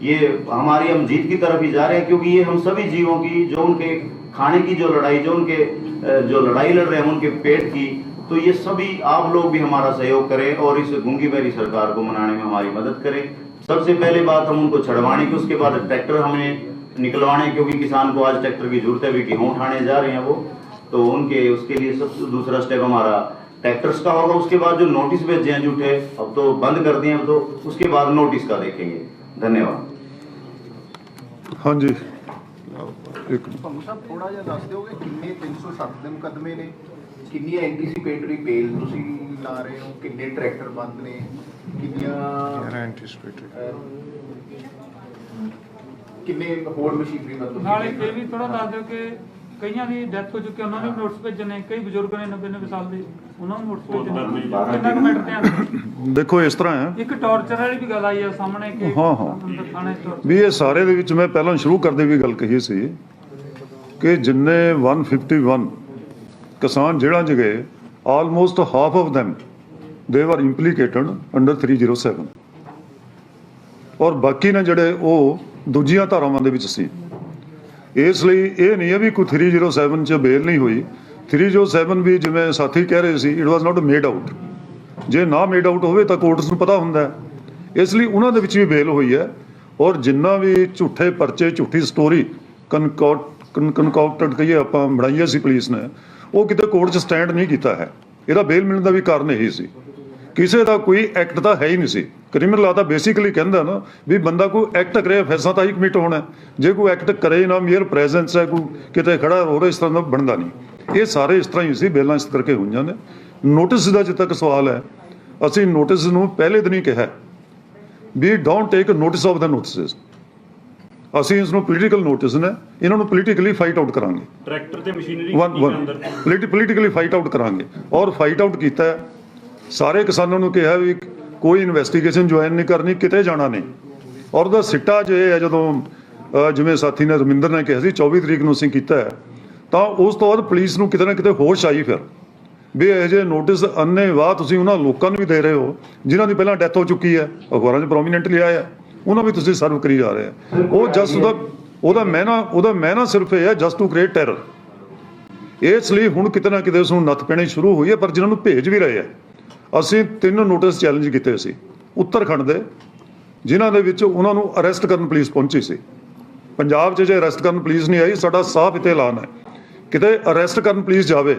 ये हमारी हम जीत की तरफ ही जा रहे हैं क्योंकि ये हम सभी जीवों की जो उनके खाने की जो लड़ाई जो उनके जो लड़ाई लड़ रहे हैं उनके पेट की, तो ये सभी आप लोग भी हमारा सहयोग करें और इस गूंगी बहरी सरकार को मनाने में हमारी मदद करें। सबसे पहले बात हम उनको छड़वाने की, उसके बाद ट्रैक्टर हमें निकलवाने क्योंकि किसान को आज ट्रैक्टर की जरूरत है भी गेहूँ उठाने जा रहे हैं वो। तो उनके उसके लिए सबसे दूसरा स्टेप हमारा ट्रैक्टर्स का होगा। उसके बाद जो नोटिस भेजे हैं झूठे, अब तो बंद कर दिए, अब तो उसके बाद नोटिस का देखेंगे। धन्यवाद। हाँ जी, एक ਤੁਹਾਨੂੰ ਸਾਹਿਬ ਥੋੜਾ ਜਿਹਾ ਦੱਸ ਦਿਓਗੇ ਕਿੰਨੇ 307 ਦੇ ਮੁਕੱਦਮੇ ਨੇ, ਕਿੰਨੀ ਐਂਟੀਸਿਪੇਟਰੀ ਬੇਲ ਤੁਸੀਂ ਲਾ ਰਹੇ ਹੋ, ਕਿੰਨੇ ਟਰੈਕਟਰ ਬੰਦ ਨੇ, ਕਿੰਨੀਆਂ ਕਿੰਨੇ ਹੋਰ ਮਸ਼ੀਨਰੀ ਮਤਲਬ ਨਾਲੇ ਇਹ ਵੀ ਥੋੜਾ ਦੱਸ ਦਿਓ ਕਿ ਕਈਆਂ ਦੀ ਡੈਥ ਹੋ ਚੁੱਕੀ, ਉਹਨਾਂ ਨੂੰ ਨੋਟਿਸ ਭੇਜਣੇ, ਕਈ ਬਜ਼ੁਰਗ ਨੇ 90 ਸਾਲ ਦੇ, ਉਹਨਾਂ ਨੂੰ ਨੋਟਿਸ ਭੇਜਣੇ, ਕਿੰਨਾ ਕੁ ਮੈਟਰ ਧਿਆਨ। ਦੇਖੋ ਇਸ ਤਰ੍ਹਾਂ ਹੈ ਇੱਕ ਟੌਰਚਰ ਵਾਲੀ ਵੀ ਗੱਲ ਆਈ ਆ ਸਾਹਮਣੇ ਕਿ ਹਾਂ ਅੰਦਰ ਥਾਣੇ torture। ਵੀ ਇਹ ਸਾਰੇ ਦੇ ਵਿੱਚ ਮੈਂ ਪਹਿਲਾਂ ਸ਼ੁਰੂ ਕਰਦੇ ਵੀ ਗੱਲ ਕਹੀ ਸੀ ਕਿ ਜਿੰਨੇ 151 ਕਿਸਾਨ ਜੇਲ੍ਹਾਂ 'ਚ ਗਏ, almost half of them they were implicated under 307 ਔਰ ਬਾਕੀ ਨੇ ਜਿਹੜੇ ਉਹ ਦੂਜੀਆਂ ਧਾਰਾਵਾਂ ਦੇ ਵਿੱਚ ਸੀ। ਇਸ ਲਈ ਇਹ ਨਹੀਂ ਹੈ ਵੀ ਕੋਈ 307 'ਚ ਬੇਲ ਨਹੀਂ ਹੋਈ। 307 ਵੀ ਜਿਵੇਂ ਸਾਥੀ ਕਹਿ ਰਹੇ ਸੀ, it was not made out. ਜੇ ਨਾ ਮੇਡ ਆਊਟ ਹੋਵੇ ਤਾਂ ਕੋਰਟਸ ਨੂੰ ਪਤਾ ਹੁੰਦਾ ਹੈ, ਇਸ ਲਈ ਉਹਨਾਂ ਦੇ ਵਿੱਚ ਵੀ ਬੇਲ ਹੋਈ ਹੈ। ਔਰ ਜਿੰਨਾ ਵੀ ਝੂਠੇ ਪਰਚੇ, ਝੂਠੀ ਸਟੋਰੀ ਕਨਕਾਕਟਡ ਕਹੀਏ ਆਪਾਂ, ਬਣਾਈ ਸੀ ਪੁਲਿਸ ਨੇ, ਉਹ ਕਿਤੇ ਕੋਰਟ 'ਚ ਸਟੈਂਡ ਨਹੀਂ ਕੀਤਾ ਹੈ। ਇਹਦਾ ਬੇਲ ਮਿਲਣ ਦਾ ਵੀ ਕਾਰਨ ਇਹੀ ਸੀ, ਕਿਸੇ ਦਾ ਕੋਈ ਐਕਟ ਤਾਂ ਹੈ ਹੀ ਨਹੀਂ ਸੀ। ਕ੍ਰਿਮੀਨਲ ਲਾ ਤਾਂ ਬੇਸਿਕਲੀ ਕਹਿੰਦਾ ਨਾ ਵੀ ਬੰਦਾ ਕੋਈ ਐਕਟ ਕਰੇ, ਫੈਸਲਾ ਤਾਂ ਹੀ ਕਮਿਟ ਹੋਣਾ। ਜੇ ਕੋਈ ਐਕਟ ਕਰੇ ਨਾ, ਮੀਅਰ ਪ੍ਰੈਜ਼ੈਂਸ ਹੈ, ਕੋਈ ਕਿਤੇ ਖੜਾ ਹੋ ਰਿਹਾ, ਇਸ ਤਰ੍ਹਾਂ ਦਾ ਬਣਦਾ ਨਹੀਂ। ਇਹ ਸਾਰੇ ਇਸ ਤਰ੍ਹਾਂ ਹੀ ਸੀ, ਬੇਲਾਂ ਇਸ ਕਰਕੇ ਹੋਈਆਂ ਨੇ। ਨੋਟਿਸ ਦਾ ਜਿੱਥੇ ਤੱਕ ਸਵਾਲ ਹੈ, ਅਸੀਂ ਨੋਟਿਸ ਨੂੰ ਪਹਿਲੇ ਦਿਨ ਹੀ ਕਿਹਾ ਵੀ don't take notice of the notices. ਅਸੀਂ ਇਸ ਨੂੰ ਪੋਲੀਟੀਕਲ ਨੋਟਿਸ ਨੇ, ਇਹਨਾਂ ਨੂੰ ਪੋਲੀਟੀਕਲੀ ਫਾਈਟ ਆਊਟ ਕਰਾਂਗੇ। ਟਰੈਕਟਰ ਤੇ ਮਸ਼ੀਨਰੀ ਪੋਲੀਟੀਕਲੀ ਫਾਈਟ ਆਊਟ ਕਰਾਂਗੇ ਔਰ ਫਾਈਟ ਆਊਟ ਕੀਤਾ ਹੈ। ਸਾਰੇ ਕਿਸਾਨਾਂ ਨੂੰ ਕਿਹਾ ਵੀ ਕੋਈ ਇਨਵੈਸਟੀਗੇਸ਼ਨ ਜੁਆਇਨ ਨਹੀਂ ਕਰਨੀ, ਕਿਤੇ ਜਾਣਾ ਨਹੀਂ। ਔਰ ਉਹਦਾ ਸਿੱਟਾ ਜੇ ਹੈ, ਜਦੋਂ ਜਿਵੇਂ ਸਾਥੀ ਨੇ ਰਮਿੰਦਰ ਨੇ ਕਿਹਾ ਸੀ 24 ਤਰੀਕ ਨੂੰ ਅਸੀਂ ਕੀਤਾ ਹੈ, ਤਾਂ ਉਸ ਤੋਂ ਬਾਅਦ ਪੁਲਿਸ ਨੂੰ ਕਿਤੇ ਨਾ ਕਿਤੇ ਹੋਸ਼ ਆਈ ਫਿਰ ਵੀ ਇਹੋ ਜਿਹੇ ਨੋਟਿਸ ਅੰਨ੍ਹੇਵਾਹ ਤੁਸੀਂ ਉਹਨਾਂ ਲੋਕਾਂ ਨੂੰ ਵੀ ਦੇ ਰਹੇ ਹੋ ਜਿਨ੍ਹਾਂ ਦੀ ਪਹਿਲਾਂ ਡੈਥ ਹੋ ਚੁੱਕੀ ਹੈ, ਅਖਬਾਰਾਂ 'ਚ ਪ੍ਰੋਮੀਨੈਂਟਲੀ ਆਇਆ, ਉਹਨਾਂ ਵੀ ਤੁਸੀਂ ਸਰਵ ਕਰੀ ਜਾ ਰਹੇ ਆ। ਉਹ ਜਸਟ ਉਹਦਾ ਮਹਿਨਾ ਸਿਰਫ ਇਹ ਹੈ ਜਸਟ ਟੂ ਕ੍ਰੀਏਟ ਟੈਰਰ। ਇਸ ਲਈ ਹੁਣ ਕਿਤੇ ਨਾ ਕਿਤੇ ਉਸ ਨੂੰ ਨੱਥ ਪੈਣੀ ਸ਼ੁਰੂ ਹੋਈ ਹੈ। ਪਰ ਜਿਨ੍ਹਾਂ ਨੂੰ ਭੇਜ ਵੀ ਰਹੇ ਆ, ਅਸੀਂ 3 ਨੋਟਿਸ ਚੈਲੰਜ ਕੀਤੇ ਸੀ ਉੱਤਰਾਖੰਡ ਦੇ, ਜਿਨ੍ਹਾਂ ਦੇ ਵਿੱਚ ਉਹਨਾਂ ਨੂੰ ਅਰੈਸਟ ਕਰਨ ਪੁਲਿਸ ਪਹੁੰਚੀ ਸੀ। ਪੰਜਾਬ 'ਚ ਜੇ ਅਰੈਸਟ ਕਰਨ ਪੁਲਿਸ ਨਹੀਂ ਆਈ, ਸਾਡਾ ਸਾਫ਼ ਇੱਥੇ ਐਲਾਨ ਹੈ, ਕਿਤੇ ਅਰੈਸਟ ਕਰਨ ਪੁਲਿਸ ਜਾਵੇ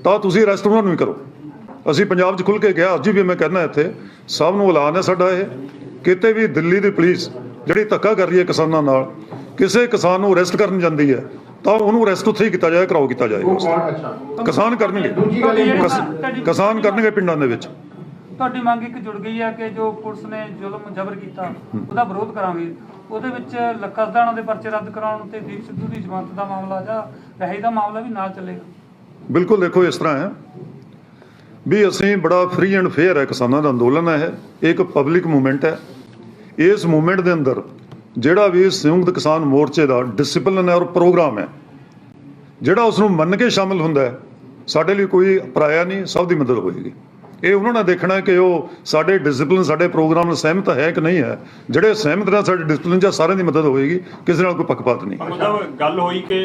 ਤਾਂ ਤੁਸੀਂ ਅਰੈਸਟ ਉਹਨਾਂ ਨੂੰ ਹੀ ਕਰੋ। ਅਸੀਂ ਪੰਜਾਬ 'ਚ ਖੁੱਲ੍ਹ ਕੇ ਕਿਹਾ, ਅੱਜ ਵੀ ਮੈਂ ਕਹਿੰਦਾ ਇੱਥੇ ਸਭ ਨੂੰ ਐਲਾਨ ਹੈ ਸਾਡਾ ਇਹ, ਕਿਤੇ ਵੀ ਦਿੱਲੀ ਦੀ ਪੁਲਿਸ ਜਿਹੜੀ ਧੱਕਾ ਕਰ ਰਹੀ ਹੈ ਕਿਸਾਨਾਂ ਨਾਲ, ਕਿਸੇ ਕਿਸਾਨ ਨੂੰ ਅਰੈਸਟ ਕਰਨ ਜਾਂਦੀ ਹੈ ਤਾਂ ਉਹਨੂੰ ਅਰੈਸਟ ਉੱਥੇ ਹੀ ਕੀਤਾ ਜਾਏ, ਕਰਾਓ ਕੀਤਾ ਜਾਏਗਾ। ਕਿਸਾਨ ਕਰਨਗੇ ਪਿੰਡਾਂ ਦੇ ਵਿੱਚ। ਤੁਹਾਡੀ ਮੰਗ ਇੱਕ ਜੁੜ ਗਈ ਹੈ ਕਿ ਜੋ ਪੁਲਿਸ ਨੇ ਜ਼ੁਲਮ ਜ਼ਬਰ ਕੀਤਾ ਉਹਦਾ ਵਿਰੋਧ ਕਰਾਂਗੇ। ਉਹਦੇ ਵਿੱਚ ਲੱਖਾ ਸਦਾਣਾ ਦੇ ਪਰਚੇ ਰੱਦ ਕਰਾਉਣ ਤੇ ਦੀਪ ਸਿੱਧੂ ਦੀ ਜ਼ਮਾਨਤ ਦਾ ਮਾਮਲਾ ਜਾਂ ਰਿਹਾਈ ਦਾ ਮਾਮਲਾ ਵੀ ਨਾਲ ਚੱਲੇਗਾ। ਬਿਲਕੁਲ, ਦੇਖੋ ਇਸ ਤਰ੍ਹਾਂ ਹੈ ਵੀ ਅਸੀਂ ਬੜਾ ਫ੍ਰੀ ਐਂਡ ਫੇਅਰ ਹੈ, ਕਿਸਾਨਾਂ ਦਾ ਅੰਦੋਲਨ ਹੈ ਇਹ ਇੱਕ ਪਬਲਿਕ ਮੂਵਮੈਂਟ ਹੈ। ਇਸ ਮੂਵਮੈਂਟ ਦੇ ਅੰਦਰ ਜਿਹੜਾ ਵੀ ਸੰਯੁਕਤ ਕਿਸਾਨ ਮੋਰਚੇ ਦਾ ਡਿਸਪਲਿਨ ਹੈ ਔਰ ਪ੍ਰੋਗਰਾਮ ਹੈ, ਜਿਹੜਾ ਉਸ ਨੂੰ ਮੰਨ ਕੇ ਸ਼ਾਮਿਲ ਹੁੰਦਾ ਹੈ, ਸਾਡੇ ਲਈ ਕੋਈ ਪਰਾਇਆ ਨਹੀਂ, ਸਭ ਦੀ ਮਦਦ ਹੋਏਗੀ। ਇਹ ਉਹਨਾਂ ਨੇ ਦੇਖਣਾ ਕਿ ਉਹ ਸਾਡੇ ਡਿਸਪਲਿਨ, ਸਾਡੇ ਪ੍ਰੋਗਰਾਮ ਨਾਲ ਸਹਿਮਤ ਹੈ ਕਿ ਨਹੀਂ ਹੈ। ਜਿਹੜੇ ਸਹਿਮਤ ਨੇ ਸਾਡੇ ਡਿਸਪਲਿਨ 'ਚ, ਸਾਰਿਆਂ ਦੀ ਮਦਦ ਹੋਏਗੀ, ਕਿਸੇ ਨਾਲ ਕੋਈ ਪੱਖਪਾਤ ਨਹੀਂ। ਮਤਲਬ ਗੱਲ ਹੋਈ ਕਿ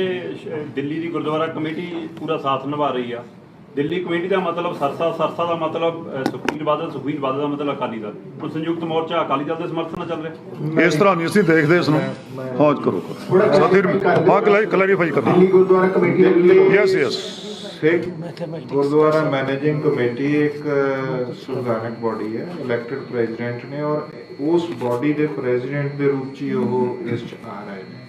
ਦਿੱਲੀ ਦੀ ਗੁਰਦੁਆਰਾ ਕਮੇਟੀ ਪੂਰਾ ਸਾਥ ਨਿਭਾ ਰਹੀ ਆ। ਦਿੱਲੀ ਕਮੇਟੀ ਦਾ ਮਤਲਬ ਸਰਸਾ ਦਾ ਮਤਲਬ ਸੁਖਬੀਰ ਬਾਦਲ ਦਾ ਮਤਲਬ ਅਕਾਲੀ ਦਲ। ਹੁਣ ਸੰਯੁਕਤ ਮੋਰਚਾ ਅਕਾਲੀ ਦਲ ਦੇ ਸਮਰਥਨ ਨਾਲ ਚੱਲ ਰਿਹਾ। ਇਸ ਤਰ੍ਹਾਂ ਨਹੀਂ ਅਸੀਂ ਦੇਖਦੇ ਇਸ ਨੂੰ। ਹਾਂ ਕਰੋ ਕਲੈਰੀਫਾਈ ਕਰਨਾ। ਦਿੱਲੀ ਗੁਰਦੁਆਰਾ ਕਮੇਟੀ ਯੈਸ ਸਿੱਖ ਗੁਰਦੁਆਰਾ ਮੈਨੇਜਿੰਗ ਕਮੇਟੀ ਇੱਕ ਸੰਵਿਧਾਨਕ ਬੋਡੀ ਹੈ, ਇਲੈਕਟਡ ਪ੍ਰੈਜ਼ੀਡੈਂਟ ਨੇ, ਔਰ ਉਸ ਬੋਡੀ ਦੇ ਪ੍ਰੈਜ਼ੀਡੈਂਟ ਦੇ ਰੂਪ 'ਚ ਹੀ ਉਹ ਇਸ 'ਚ ਆ ਰਹੇ ਨੇ।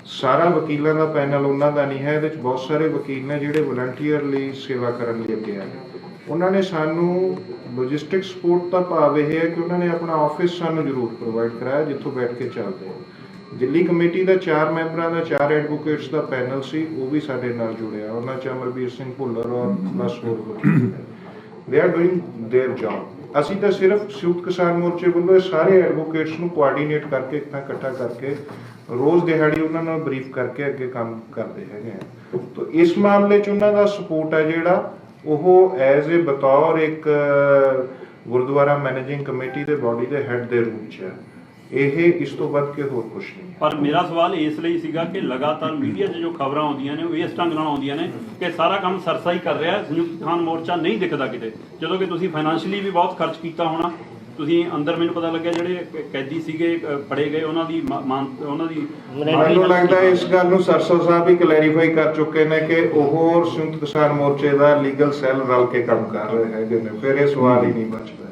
ਸਾਰਾ ਵਕੀਲਾਂ ਦਾ ਪੈਨਲ ਉਹਨਾਂ ਦਾ ਨਹੀਂ ਹੈ, ਇਹਦੇ 'ਚ ਬਹੁਤ ਸਾਰੇ ਵਕੀਲ ਨੇ ਜਿਹੜੇ ਵਲੰਟੀਅਰ ਲਈ ਸੇਵਾ ਕਰਨ ਲਈ ਅੱਗੇ ਆਏ। ਉਹਨਾਂ ਨੇ ਸਾਨੂੰ ਲੌਜਿਸਟਿਕ ਸਪੋਰਟ ਦਾ ਭਾਵ ਇਹ ਹੈ ਕਿ ਉਹਨਾਂ ਨੇ ਆਪਣਾ ਆਫਿਸ ਸਾਨੂੰ ਜ਼ਰੂਰ ਪ੍ਰੋਵਾਈਡ ਕਰਾਇਆ ਜਿੱਥੋਂ ਬੈਠ ਕੇ ਚੱਲਦੇ। ਦਿੱਲੀ ਕਮੇਟੀ ਦਾ 4 ਮੈਂਬਰਾਂ ਦਾ 4 ਐਡਵੋਕੇਟਸ ਦਾ ਪੈਨਲ ਸੀ, ਉਹ ਵੀ ਸਾਡੇ ਨਾਲ ਜੁੜਿਆ। ਉਹਨਾਂ 'ਚ ਅਮਰਬੀਰ ਸਿੰਘ ਭੁੱਲਰ ਔਰ ਪਲੱਸ ਹੋਰ ਵਕੀਲ। They are doing there job. ਅਸੀਂ ਤਾਂ ਸਿਰਫ ਸੰਯੁਕਤ ਕਿਸਾਨ ਮੋਰਚੇ ਵੱਲੋਂ ਇਹ ਸਾਰੇ ਐਡਵੋਕੇਟਸ ਨੂੰ ਕੋਆਰਡੀਨੇਟ ਕਰਕੇ ਇਕੱਠਾ ਕਰਕੇ ਰੋਜ਼ ਦਿਹਾੜੀ ਉਹਨਾਂ ਨਾਲ ਬਰੀਫ ਕਰਕੇ ਅੱਗੇ ਕੰਮ ਕਰਦੇ ਹੈਗੇ ਆ। ਤਾਂ ਇਸ ਮਾਮਲੇ 'ਚ ਉਹਨਾਂ ਦਾ ਸਪੋਰਟ ਹੈ ਜਿਹੜਾ ਉਹ ਐਜ਼ ਏ ਬਤੌਰ ਇੱਕ ਗੁਰਦੁਆਰਾ ਮੈਨੇਜਿੰਗ ਕਮੇਟੀ ਦੇ ਬੋਡੀ ਦੇ ਹੈਡ ਦੇ ਰੂਪ 'ਚ ਹੈ। ਇਹ ਇਸ ਤੋਂ ਵੱਧ ਕੇ ਹੋਰ ਕੁਝ ਨਹੀਂ। ਪਰ ਮੇਰਾ ਸਵਾਲ ਇਸ ਲਈ ਸੀਗਾ ਕਿ ਲਗਾਤਾਰ ਮੀਡੀਆ 'ਚ ਜੋ ਖਬਰਾਂ ਆਉਂਦੀਆਂ ਨੇ ਉਹ ਇਸ ਢੰਗ ਨਾਲ ਆਉਂਦੀਆਂ ਨੇ ਕਿ ਸਾਰਾ ਕੰਮ ਸਰਸਾ ਹੀ ਕਰ ਰਿਹਾ, ਸੰਯੁਕਤ ਕਿਸਾਨ ਮੋਰਚਾ ਨਹੀਂ ਦਿਖਦਾ ਕਿਤੇ, ਜਦੋਂ ਕਿ ਤੁਸੀਂ ਫਾਈਨੈਂਸ਼ੀਅਲੀ ਵੀ ਬਹੁਤ ਖਰਚ ਕੀਤਾ ਹੋਣਾ ਤੁਸੀਂ ਅੰਦਰ ਮੈਨੂੰ ਪਤਾ ਲੱਗਿਆ ਜਿਹੜੇ ਕੈਦੀ ਸੀਗੇ ਫੜੇ ਗਏ ਉਹਨਾਂ ਦੀ ਉਹਨਾਂ ਦੀ ਮੈਨੂੰ ਲੱਗਦਾ ਇਸ ਗੱਲ ਨੂੰ ਸਰਸੋ ਸਾਹਿਬ ਹੀ ਕਲੈਰੀਫਾਈ ਕਰ ਚੁੱਕੇ ਨੇ ਕਿ ਉਹ ਸੰਯੁਕਤ ਕਿਸਾਨ ਮੋਰਚੇ ਦਾ ਲੀਗਲ ਸੈੱਲ ਰਲ ਕੇ ਕੰਮ ਕਰ ਰਹੇ ਹੈਗੇ ਨੇ, ਫਿਰ ਇਹ ਸਵਾਲ ਹੀ ਨਹੀਂ ਬਚਦਾ।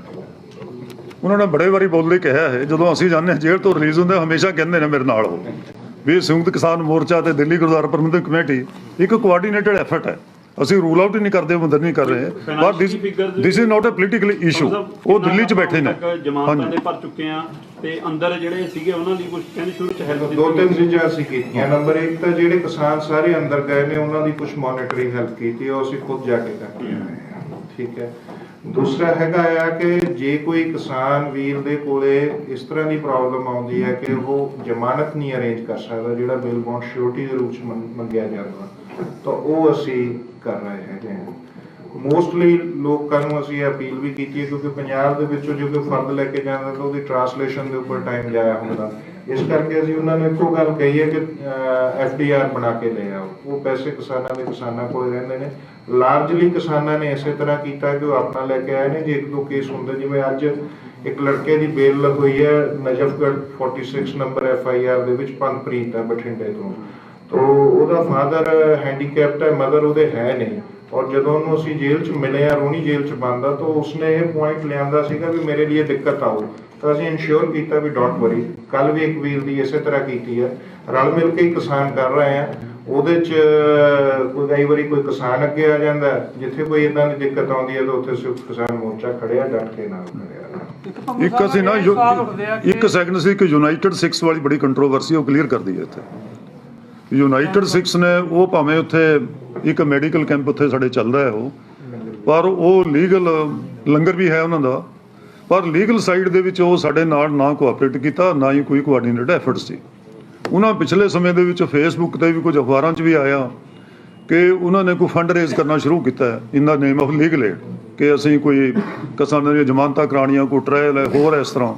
ਉਹਨਾਂ ਨੇ ਬੜੇ ਵਾਰੀ ਬੋਲੇ ਕਿਹਾ ਹੈ, ਜਦੋਂ ਅਸੀਂ ਜਾਂਦੇ ਹਾਂ ਜੇਲ੍ਹ ਤੋਂ ਰਿਲੀਜ਼ ਹੁੰਦੇ ਹਮੇਸ਼ਾ ਕਹਿੰਦੇ ਨੇ ਮੇਰੇ ਨਾਲ ਹੋ ਵੀ ਸੰਯੁਕਤ ਕਿਸਾਨ ਮੋਰਚਾ ਤੇ ਦਿੱਲੀ ਗੁਰਦੁਆਰਾ ਪ੍ਰਬੰਧਕ ਕਮੇਟੀ ਇੱਕ ਕੋਆਰਡੀਨੇਟਡ ਐਫਰਟ ਹੈ। ਅਸੀਂ ਰੂਲ ਆਊਟ ਹੀ ਨਹੀਂ ਕਰਦੇ, ਮਦਦ ਨਹੀਂ ਕਰ ਰਹੇ, but this is not a political issue. ਉਹ ਦਿੱਲੀ 'ਚ ਬੈਠੇ ਨੇ, ਜਮਾਨਤਾਂ ਦੇ ਭਰ ਚੁੱਕੇ ਆ ਤੇ ਅੰਦਰ ਜਿਹੜੇ ਸੀਗੇ ਉਹਨਾਂ ਦੀ ਕੁਝ ਕਹਿੰਦੇ ਸ਼ੁਰੂ 'ਚ ਹੈਲਪ ਦੋ ਤਿੰਨ ਚੀਜ਼ਾਂ ਅਸੀਂ ਕੀਤੀਆਂ। ਨੰਬਰ 1 ਤਾਂ ਜਿਹੜੇ ਕਿਸਾਨ ਸਾਰੇ ਅੰਦਰ ਗਏ ਨੇ ਉਹਨਾਂ ਦੀ ਕੁਝ ਮੋਨੀਟਰੀ ਹੈਲਪ ਕੀਤੀ, ਉਹ ਅਸੀਂ ਖੁਦ ਜਾ ਕੇ ਕਰਕੇ ਆਏ ਹਾਂ, ਠੀਕ ਹੈ। ਦੂਸਰਾ ਹੈਗਾ ਆ ਕਿ ਜੇ ਕੋਈ ਕਿਸਾਨ ਵੀਰ ਦੇ ਕੋਲੇ ਇਸ ਤਰ੍ਹਾਂ ਦੀ ਪ੍ਰੋਬਲਮ ਆਉਂਦੀ ਹੈ ਕਿ ਉਹ ਜ਼ਮਾਨਤ ਨਹੀਂ ਅਰੇਂਜ ਕਰ ਸਕਦਾ, ਜਿਹੜਾ ਬਿਲ ਬੌਂਡ ਸ਼ੋਰਟੀ ਦੇ ਰੂਪ 'ਚ ਮੰਗਿਆ ਜਾਂਦਾ, ਤਾਂ ਉਹ ਅਸੀਂ ਕਰ ਰਹੇ ਹੈਗੇ ਹਾਂ। ਮੋਸਟਲੀ ਲੋਕਾਂ ਨੂੰ ਅਸੀਂ ਅਪੀਲ ਵੀ ਕੀਤੀ ਹੈ, ਕਿਉਂਕਿ ਪੰਜਾਬ ਦੇ ਵਿੱਚੋਂ ਜੇ ਕੋਈ ਫਰਦ ਲੈ ਕੇ ਜਾਂਦਾ ਤਾਂ ਉਹਦੀ ਟਰਾਂਸਲੇਸ਼ਨ ਦੇ ਉੱਪਰ ਟਾਈਮ ਜਾਇਆ ਹੁੰਦਾ। ਇਸ ਕਰਕੇ ਅਸੀਂ ਉਹਨਾਂ ਨੂੰ ਇੱਕੋ ਗੱਲ ਕਹੀ ਹੈ ਕਿ FDR ਬਣਾ ਕੇ ਲੈ ਆਓ। ਉਹ ਪੈਸੇ ਕਿਸਾਨਾਂ ਕੋਲ ਰਹਿੰਦੇ ਨੇ। ਲਾਰਜਲੀ ਕਿਸਾਨਾਂ ਨੇ ਇਸੇ ਤਰ੍ਹਾਂ ਕੀਤਾ ਕਿ ਉਹ ਆਪਣਾ ਲੈ ਕੇ ਆਏ ਨੇ। ਜੇ ਇੱਕ ਦੋ ਕੇਸ ਹੁੰਦੇ, ਜਿਵੇਂ ਅੱਜ ਇੱਕ ਲੜਕੇ ਦੀ ਬੇਲ ਹੋਈ ਹੈ ਨਜਫਗੜ੍ਹ 46 ਨੰਬਰ FIR ਦੇ ਵਿੱਚ, ਪਨਪ੍ਰੀਤ ਹੈ ਬਠਿੰਡੇ ਤੋਂ। ਤੋ ਉਹਦਾ ਫਾਦਰ ਹੈਂਡੀਕੈਪਟ ਹੈ, ਮਦਰ ਉਹਦੇ ਹੈ ਨਹੀਂ, ਔਰ ਜਦੋਂ ਉਹਨੂੰ ਅਸੀਂ ਜੇਲ੍ਹ 'ਚ ਮਿਲੇ ਆ, ਰੋਣੀ ਜੇਲ੍ਹ 'ਚ ਬੰਦ ਆ, ਤਾਂ ਉਸਨੇ ਇਹ ਪੁਆਇੰਟ ਲਿਆਂਦਾ ਸੀਗਾ ਵੀ ਮੇਰੇ ਲਈ ਦਿੱਕਤ ਆਊ। ਤਾਂ ਅਸੀਂ ਇਨਸ਼ੋਰ ਕੀਤਾ ਵੀ ਡੋਂਟ ਵਰੀ। ਕੱਲ ਵੀ ਇੱਕ ਵੀਰ ਦੀ ਇਸੇ ਤਰ੍ਹਾਂ ਕੀਤੀ ਹੈ, ਰਲ ਮਿਲ ਕੇ ਹੀ ਕਿਸਾਨ ਕਰ ਰਹੇ ਆ। ਉਹਦੇ 'ਚ ਕਈ ਵਾਰੀ ਕੋਈ ਕਿਸਾਨ ਅੱਗੇ ਆ ਜਾਂਦਾ, ਜਿੱਥੇ ਕੋਈ ਇਦਾਂ ਦੀ ਦਿੱਕਤ ਆਉਂਦੀ ਹੈ ਤਾਂ ਉੱਥੇ ਸੰਯੁਕਤ ਕਿਸਾਨ ਮੋਰਚਾ ਖੜਿਆ, ਡਟ ਕੇ ਨਾਲ ਖੜਿਆ। ਇੱਕ ਅਸੀਂ ਨਾ ਇੱਕ ਸੈਕਿੰਡ ਸੀ ਕਿ ਯੂਨਾਈਟਿਡ ਸਿਕਸ ਵਾਲੀ ਬੜੀ ਕੰਟਰੋਵਰਸੀ ਉਹ ਕਲੀਅਰ ਕਰਦੀ ਹੈ ਇੱਥੇ। ਯੂਨਾਈਟਿਡ ਸਿਕਸ ਨੇ ਉਹ ਭਾਵੇਂ ਉੱਥੇ ਇੱਕ ਮੈਡੀਕਲ ਕੈਂਪ ਉੱਥੇ ਸਾਡੇ ਚੱਲਦਾ ਹੈ ਉਹ, ਪਰ ਉਹ ਲੀਗਲ ਲੰਗਰ ਵੀ ਹੈ ਉਹਨਾਂ ਦਾ, ਪਰ ਲੀਗਲ ਸਾਈਡ ਦੇ ਵਿੱਚ ਉਹ ਸਾਡੇ ਨਾਲ ਨਾ ਕੋਆਪਰੇਟ ਕੀਤਾ, ਨਾ ਹੀ ਕੋਈ ਕੋਆਰਡੀਨੇਟਡ ਐਫਰਟ ਸੀ। ਉਹਨਾਂ ਪਿਛਲੇ ਸਮੇਂ ਦੇ ਵਿੱਚ ਫੇਸਬੁੱਕ ਤੇ ਵੀ ਕੁਝ ਅਖਬਾਰਾਂ 'ਚ ਵੀ ਆਇਆ ਕਿ ਉਹਨਾਂ ਨੇ ਕੋਈ ਫੰਡ ਰੇਜ਼ ਕਰਨਾ ਸ਼ੁਰੂ ਕੀਤਾ ਹੈ ਇਨ ਦਾ ਨੇਮ ਆਫ ਲੀਗਲ ਏਡ, ਕਿ ਅਸੀਂ ਕੋਈ ਕਿਸਾਨਾਂ ਦੀਆਂ ਜ਼ਮਾਨਤਾਂ ਕਰਾਉਣੀਆਂ, ਕੋਈ ਟ੍ਰਾਇਲ ਹੈ, ਹੋਰ ਇਸ ਤਰ੍ਹਾਂ।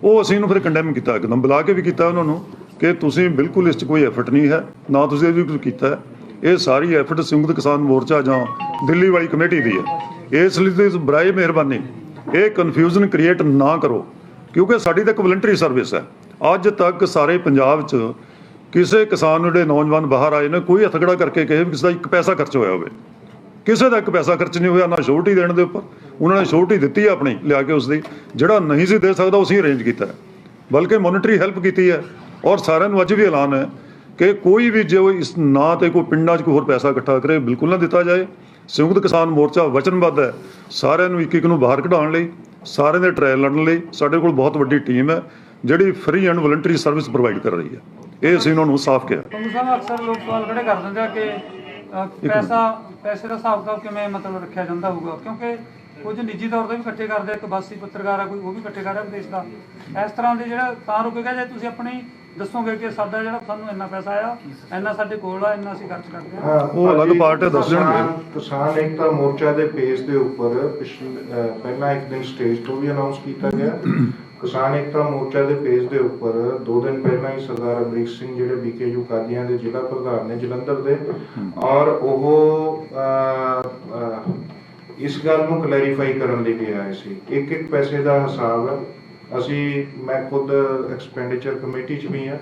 ਉਹ ਅਸੀਂ ਇਹਨੂੰ ਫਿਰ ਕੰਡੈਮ ਕੀਤਾ, ਇੱਕਦਮ ਬੁਲਾ ਕੇ ਵੀ ਕੀਤਾ ਉਹਨਾਂ ਨੂੰ ਕਿ ਤੁਸੀਂ ਬਿਲਕੁਲ ਇਸ 'ਚ ਕੋਈ ਐਫਰਟ ਨਹੀਂ ਹੈ, ਨਾ ਤੁਸੀਂ ਇਹ ਵੀ ਕੁਝ ਕੀਤਾ ਹੈ। ਇਹ ਸਾਰੀ ਐਫਰਟ ਸੰਯੁਕਤ ਕਿਸਾਨ ਮੋਰਚਾ ਜਾਂ ਦਿੱਲੀ ਵਾਲੀ ਕਮੇਟੀ ਦੀ ਹੈ। ਇਸ ਲਈ ਬਰਾਏ ਮਿਹਰਬਾਨੀ ਇਹ ਕਨਫਿਊਜ਼ਨ ਕ੍ਰੀਏਟ ਨਾ ਕਰੋ, ਕਿਉਂਕਿ ਸਾਡੀ ਤਾਂ ਇੱਕ ਵਲੰਟਰੀ ਸਰਵਿਸ ਹੈ। ਅੱਜ ਤੱਕ ਸਾਰੇ ਪੰਜਾਬ 'ਚ ਕਿਸੇ ਕਿਸਾਨ ਨੂੰ, ਜਿਹੜੇ ਨੌਜਵਾਨ ਬਾਹਰ ਆਏ ਨੇ, ਕੋਈ ਹੱਥਕੜਾ ਕਰਕੇ ਕਹੇ ਵੀ ਕਿਸੇ ਦਾ ਇੱਕ ਪੈਸਾ ਖਰਚ ਹੋਇਆ ਹੋਵੇ, ਕਿਸੇ ਦਾ ਇੱਕ ਪੈਸਾ ਖਰਚ ਨਹੀਂ ਹੋਇਆ, ਨਾ ਸ਼ੋਰਟੀ ਦੇਣ ਦੇ ਉੱਪਰ। ਉਹਨਾਂ ਨੇ ਸ਼ੋਰਟੀ ਦਿੱਤੀ ਹੈ ਆਪਣੀ ਲਿਆ ਕੇ, ਉਸਦੀ ਜਿਹੜਾ ਨਹੀਂ ਸੀ ਦੇ ਸਕਦਾ ਅਸੀਂ ਅਰੇਂਜ ਕੀਤਾ ਹੈ, ਬਲਕਿ ਮੋਨੀਟਰੀ ਹੈਲਪ ਕੀਤੀ ਹੈ। ਔਰ ਸਾਰਿਆਂ ਨੂੰ ਅੱਜ ਵੀ ਐਲਾਨ ਹੈ ਕਿ ਕੋਈ ਵੀ ਜੋ ਇਸ ਨਾਂ 'ਤੇ ਕੋਈ ਪਿੰਡਾਂ 'ਚ ਕੋਈ ਹੋਰ ਪੈਸਾ ਇਕੱਠਾ ਕਰੇ, ਬਿਲਕੁਲ ਨਾ ਦਿੱਤਾ ਜਾਏ। ਸੰਯੁਕਤ ਕਿਸਾਨ ਮੋਰਚਾ ਵਚਨਬੱਧ ਹੈ ਸਾਰਿਆਂ ਨੂੰ ਇੱਕ ਇੱਕ ਨੂੰ ਬਾਹਰ ਕਢਾਉਣ ਲਈ, ਸਾਰਿਆਂ ਦੇ ਟ੍ਰਾਇਲ ਲੜਨ ਲਈ। ਸਾਡੇ ਕੋਲ ਬਹੁਤ ਵੱਡੀ ਟੀਮ ਹੈ ਜਿਹੜੀ free and voluntary service provide ਕਰ ਰਹੀ ਹੈ। ਇਹ ਅਸੀਂ ਉਹਨਾਂ ਨੂੰ ਸਾਫ਼ ਕਿਹਾ। ਤੁਹਾਨੂੰ ਸਾਹਿਬ ਅਕਸਰ ਲੋਕ ਸਵਾਲ ਖੜੇ ਕਰ ਦਿੰਦੇ ਆ ਕਿ ਪੈਸੇ ਦਾ ਹਿਸਾਬ ਕਿਤਾਬ ਕਿਵੇਂ ਮਤਲਬ ਰੱਖਿਆ ਜਾਂਦਾ ਹੋਊਗਾ, ਕਿਉਂਕਿ ਕੁਝ ਨਿੱਜੀ ਤੌਰ ਤੇ ਵੀ ਇਕੱਠੇ ਕਰਦੇ, ਇੱਕ ਬਾਸੀ ਪੱਤਰਕਾਰ ਆ ਕੋਈ, ਉਹ ਵੀ ਇਕੱਠੇ ਕਰ ਰਿਹਾ ਵਿਦੇਸ਼ ਦਾ। ਇਸ ਤਰ੍ਹਾਂ ਦੇ ਜਿਹੜਾ ਤਾਂ ਰੁਕੇਗਾ ਜੇ ਤੁਸੀਂ ਆਪਣੀ ਦੱਸੋਗੇ ਕਿ ਸਾਡਾ ਜਿਹੜਾ ਸਾਨੂੰ ਇੰਨਾ ਪੈਸਾ ਆਇਆ, ਇੰਨਾ ਸਾਡੇ ਕੋਲ ਆ, ਇੰਨਾ ਅਸੀਂ ਖਰਚ ਕਰਦੇ ਹਾਂ। ਉਹ ਅਲੱਗ ਪਾਰਟ ਹੈ, ਦੱਸ ਦੇਣਗੇ। ਕਿਸਾਨ ਏਕਤਾ ਮੋਰਚਾ ਦੇ ਪੇਜ ਦੇ ਉੱਪਰ ਪਹਿਲਾਂ ਇੱਕ ਦਿਨ ਸਟੇਜ ਤੋਂ ਵੀ ਅਨਾਉਂਸ ਕੀਤਾ ਗਿਆ। ਕਿਸਾਨ ਏਕਤਾ ਮੋਰਚਾ ਦੇ ਪੇਜ ਦੇ ਉੱਪਰ 2 ਦਿਨ ਪਹਿਲਾਂ ਹੀ ਸਰਦਾਰ ਅਮਰੀਕ ਸਿੰਘ, ਜਿਹੜੇ BKU ਕਾਦੀਆਂ ਦੇ ਜ਼ਿਲ੍ਹਾ ਪ੍ਰਧਾਨ ਨੇ ਜਲੰਧਰ ਦੇ, ਔਰ ਉਹ ਇਸ ਗੱਲ ਨੂੰ ਕਲੈਰੀਫਾਈ ਕਰਨ ਲਈ ਵੀ ਆਏ ਸੀ। ਇੱਕ ਪੈਸੇ ਦਾ ਹਿਸਾਬ ਹੈ। ਮੈਂ ਖੁਦ ਐਕਸਪੈਂਡੀਚਰ ਕਮੇਟੀ 'ਚ ਵੀ ਹਾਂ।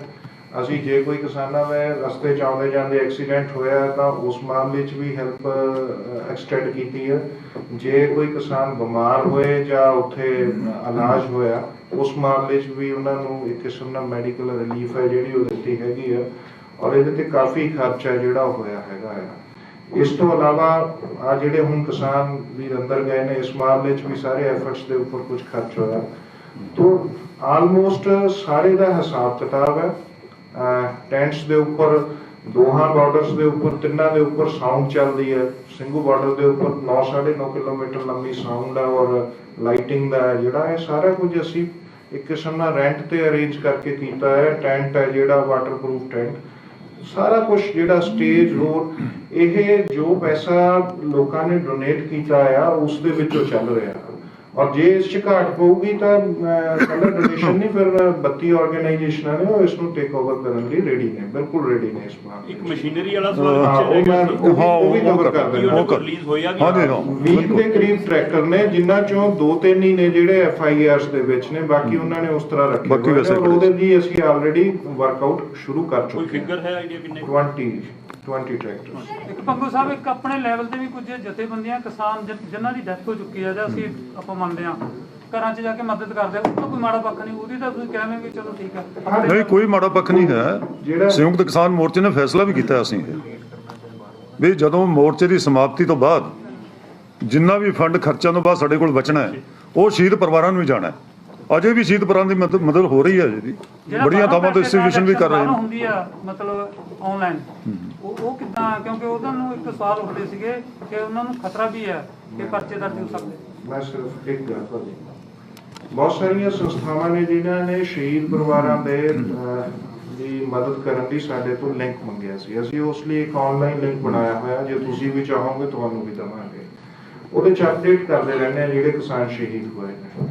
ਅਸੀਂ ਜੇ ਕੋਈ ਕਿਸਾਨਾਂ ਦੇ ਰਸਤੇ 'ਚ ਆਉਂਦੇ ਜਾਂਦੇ ਐਕਸੀਡੈਂਟ ਹੋਇਆ ਤਾਂ ਉਸ ਮਾਮਲੇ 'ਚ ਵੀ ਹੈਲਪ ਐਕਸਟੈਂਡ ਕੀਤੀ ਹੈ। ਜੇ ਕੋਈ ਕਿਸਾਨ ਬਿਮਾਰ ਹੋਏ ਜਾਂ ਉੱਥੇ ਇਲਾਜ ਹੋਇਆ, ਉਸ ਮਾਮਲੇ 'ਚ ਵੀ ਉਹਨਾਂ ਨੂੰ ਇੱਕ ਕਿਸਮ ਦਾ ਮੈਡੀਕਲ ਰਿਲੀਫ ਹੈ ਜਿਹੜੀ ਉਹ ਦਿੱਤੀ ਹੈਗੀ ਆ, ਔਰ ਇਹਦੇ 'ਤੇ ਕਾਫੀ ਖਰਚਾ ਜਿਹੜਾ ਹੋਇਆ ਹੈਗਾ ਆ। ਇਸ ਤੋਂ ਇਲਾਵਾ ਆ ਜਿਹੜੇ ਹੁਣ ਕਿਸਾਨ ਵੀਰ ਅੰਦਰ ਗਏ ਨੇ, ਇਸ ਮਾਮਲੇ 'ਚ ਵੀ ਸਾਰੇ ਐਫਰਟਸ ਦੇ ਉੱਪਰ ਕੁਝ ਖਰਚ ਹੋਇਆ। ਤੋ ਆਲਮੋਸਟ ਸਾਰੇ ਦਾ ਹਿਸਾਬ ਕਿਤਾਬ ਹੈ। ਟੈਂਟਸ ਦੇ ਉੱਪਰ, ਦੋਹਾਂ ਬਾਰਡਰਸ ਦੇ ਉੱਪਰ, ਤਿੰਨਾਂ ਦੇ ਉੱਪਰ ਸਾਊਂਡ ਚੱਲਦੀ ਹੈ। ਸਿੰਘੂ ਬਾਰਡਰ ਦੇ ਉੱਪਰ 9.5 ਕਿਲੋਮੀਟਰ ਲੰਬੀ ਸਾਊਂਡ ਹੈ, ਔਰ ਲਾਈਟਿੰਗ ਦਾ ਜਿਹੜਾ ਇਹ ਸਾਰਾ ਕੁਝ ਅਸੀਂ ਇੱਕ ਕਿਸਮ ਨਾਲ ਰੈਂਟ ਤੇ ਅਰੇਂਜ ਕਰਕੇ ਕੀਤਾ ਹੈ। ਟੈਂਟ ਹੈ ਜਿਹੜਾ ਵਾਟਰਪ੍ਰੂਫ ਟੈਂਟ, ਸਾਰਾ ਕੁਝ ਜਿਹੜਾ ਸਟੇਜ ਹੋਰ, ਇਹ ਜੋ ਪੈਸਾ ਲੋਕਾਂ ਨੇ ਡੋਨੇਟ ਕੀਤਾ ਆ ਉਸ ਦੇ ਵਿੱਚੋਂ ਚੱਲ ਰਿਹਾ। ਔਰ ਜੇ ਇਸ 'ਚ ਘਾਟ ਪਊਗੀ ਤਾਂ ਸਾਡਾ ਡੋਨੇਸ਼ਨ ਨਹੀਂ, ਫਿਰ 32 ਆਰਗੇਨਾਈਜੇਸ਼ਨਾਂ ਨੇ ਉਹ ਇਸ ਨੂੰ ਟੇਕ ਓਵਰ ਕਰਨ ਲਈ ਰੈਡੀ ਨੇ, ਬਿਲਕੁਲ ਰੈਡੀ ਨੇ ਇਸ ਵਾਰ। ਇੱਕ ਮਸ਼ੀਨਰੀ ਵਾਲਾ ਹਾਂ, ਸਵਾਲ ਉਹ ਵੀ ਕਵਰ ਕਰ ਦੇਣਾ। ਰਿਲੀਜ਼ ਹੋਇਆ ਕਿ ਹਾਂਜੀ ਹਾਂ 20 ਦੇ ਕਰੀਬ ਟਰੈਕਟਰ ਨੇ, ਜਿਨ੍ਹਾਂ ਚੋਂ 2-3 ਹੀ ਨੇ ਜਿਹੜੇ FIRs ਦੇ ਵਿੱਚ ਨੇ, ਬਾਕੀ ਉਹਨਾਂ ਨੇ ਉਸ ਤਰ੍ਹਾਂ ਰੱਖੇ ਬਾਕੀ ਹੋਏ ਨੇ, ਵੈਸੇ ਔਰ ਉਹਦੇ ਲਈ ਅਸੀਂ ਆਲਰੇਡੀ ਵਰਕਆਊਟ ਸ਼ੁਰੂ ਕਰ ਕੋਈ ਚੁੱਕੇ ਫਿਗਰ ਹੈ ਆਈਡੀਆ ਕਿੰਨੇ 20 ਟਰੈਕਟਰਸ। ਇੱਕ ਪੰਗੂ ਸਾਹਿਬ, ਇੱਕ ਆਪਣੇ ਲੈਵਲ ਤੇ ਵੀ ਕੁਝ ਜਥੇਬੰਦੀਆਂ ਕਿਸਾਨ ਜਿਨ੍ਹਾਂ ਦੀ ਡੈਥ ਹੋ ਚੁੱਕੀ ਹੈ ਜਾਂ ਅਸੀਂ ਆਪਾਂ ਮੰਨਦੇ ਹਾਂ ਘਰਾਂ 'ਚ ਜਾ ਕੇ ਮਦਦ ਕਰਦੇ ਆ, ਉਹ ਤਾਂ ਕੋਈ ਮਾੜਾ ਪੱਖ ਨਹੀਂ, ਉਹਦੀ ਤਾਂ ਤੁਸੀਂ ਕਹਿੰਦੇ ਵੀ ਚਲੋ ਠੀਕ ਹੈ। ਨਹੀਂ ਕੋਈ ਮਾੜਾ ਪੱਖ ਨਹੀਂ ਹੈ। ਸੰਯੁਕਤ ਕਿਸਾਨ ਮੋਰਚੇ ਨੇ ਫੈਸਲਾ ਵੀ ਕੀਤਾ ਅਸੀਂ ਵੀ ਜਦੋਂ ਮੋਰਚੇ ਦੀ ਸਮਾਪਤੀ ਤੋਂ ਬਾਅਦ ਜਿੰਨਾ ਵੀ ਫੰਡ ਖਰਚਾਂ ਤੋਂ ਬਾਅਦ ਸਾਡੇ ਕੋਲ ਬਚਣਾ ਹੈ ਉਹ ਸ਼ਹੀਦ ਪਰਿਵਾਰਾਂ ਨੂੰ ਹੀ ਜਾਣਾ ਹੈ। ਅਜੇ ਵੀ ਸ਼ਹੀਦ ਪਰਿਵਾਰਾਂ ਦੀ ਮਦਦ ਹੋ ਰਹੀ ਹੈ ਜੀ, ਬੜੀਆਂ ਥਾਵਾਂ ਤੋਂ ਡਿਸਟ੍ਰੀਬਿਊਸ਼ਨ ਵੀ ਕਰ ਰਹੇ ਨੇ। ਹੁੰਦੀ ਆ ਮਤਲਬ ਆਨਲਾਈਨ ਉਹ ਕਿੱਦਾਂ, ਕਿਉਂਕਿ ਉਹਨਾਂ ਨੂੰ ਇੱਕ ਸਵਾਲ ਉੱਠਦੇ ਸੀਗੇ ਕਿ ਉਹਨਾਂ ਨੂੰ ਖਤਰਾ ਵੀ ਹੈ ਕਿ ਪਰਚੇ ਦਰਜ ਹੋ ਸਕਦੇ। ਮੈਂ ਸਿਰਫ ਇੱਕ ਗੱਲ ਭਾਜੀ, ਬਹੁਤ ਸਾਰੀਆਂ ਸੰਸਥਾਵਾਂ ਨੇ ਜਿਨ੍ਹਾਂ ਨੇ ਸ਼ਹੀਦ ਪਰਿਵਾਰਾਂ ਦੇ ਦੀ ਮਦਦ ਕਰਨ ਲਈ ਸਾਡੇ ਤੋਂ ਲਿੰਕ ਮੰਗਿਆ ਸੀ। ਅਸੀਂ ਉਸ ਲਈ ਇੱਕ ਆਨਲਾਈਨ ਲਿੰਕ ਬਣਾਇਆ ਹੋਇਆ, ਜੇ ਤੁਸੀਂ ਵੀ ਚਾਹੋਗੇ ਤੁਹਾਨੂੰ ਵੀ ਦੇਵਾਂਗੇ। ਉਹਦੇ 'ਚ ਅਪਡੇਟ ਕਰਦੇ ਰਹਿੰਦੇ ਆ ਜਿਹੜੇ ਕਿਸਾਨ ਸ਼ਹੀਦ ਹੋਏ ਨੇ।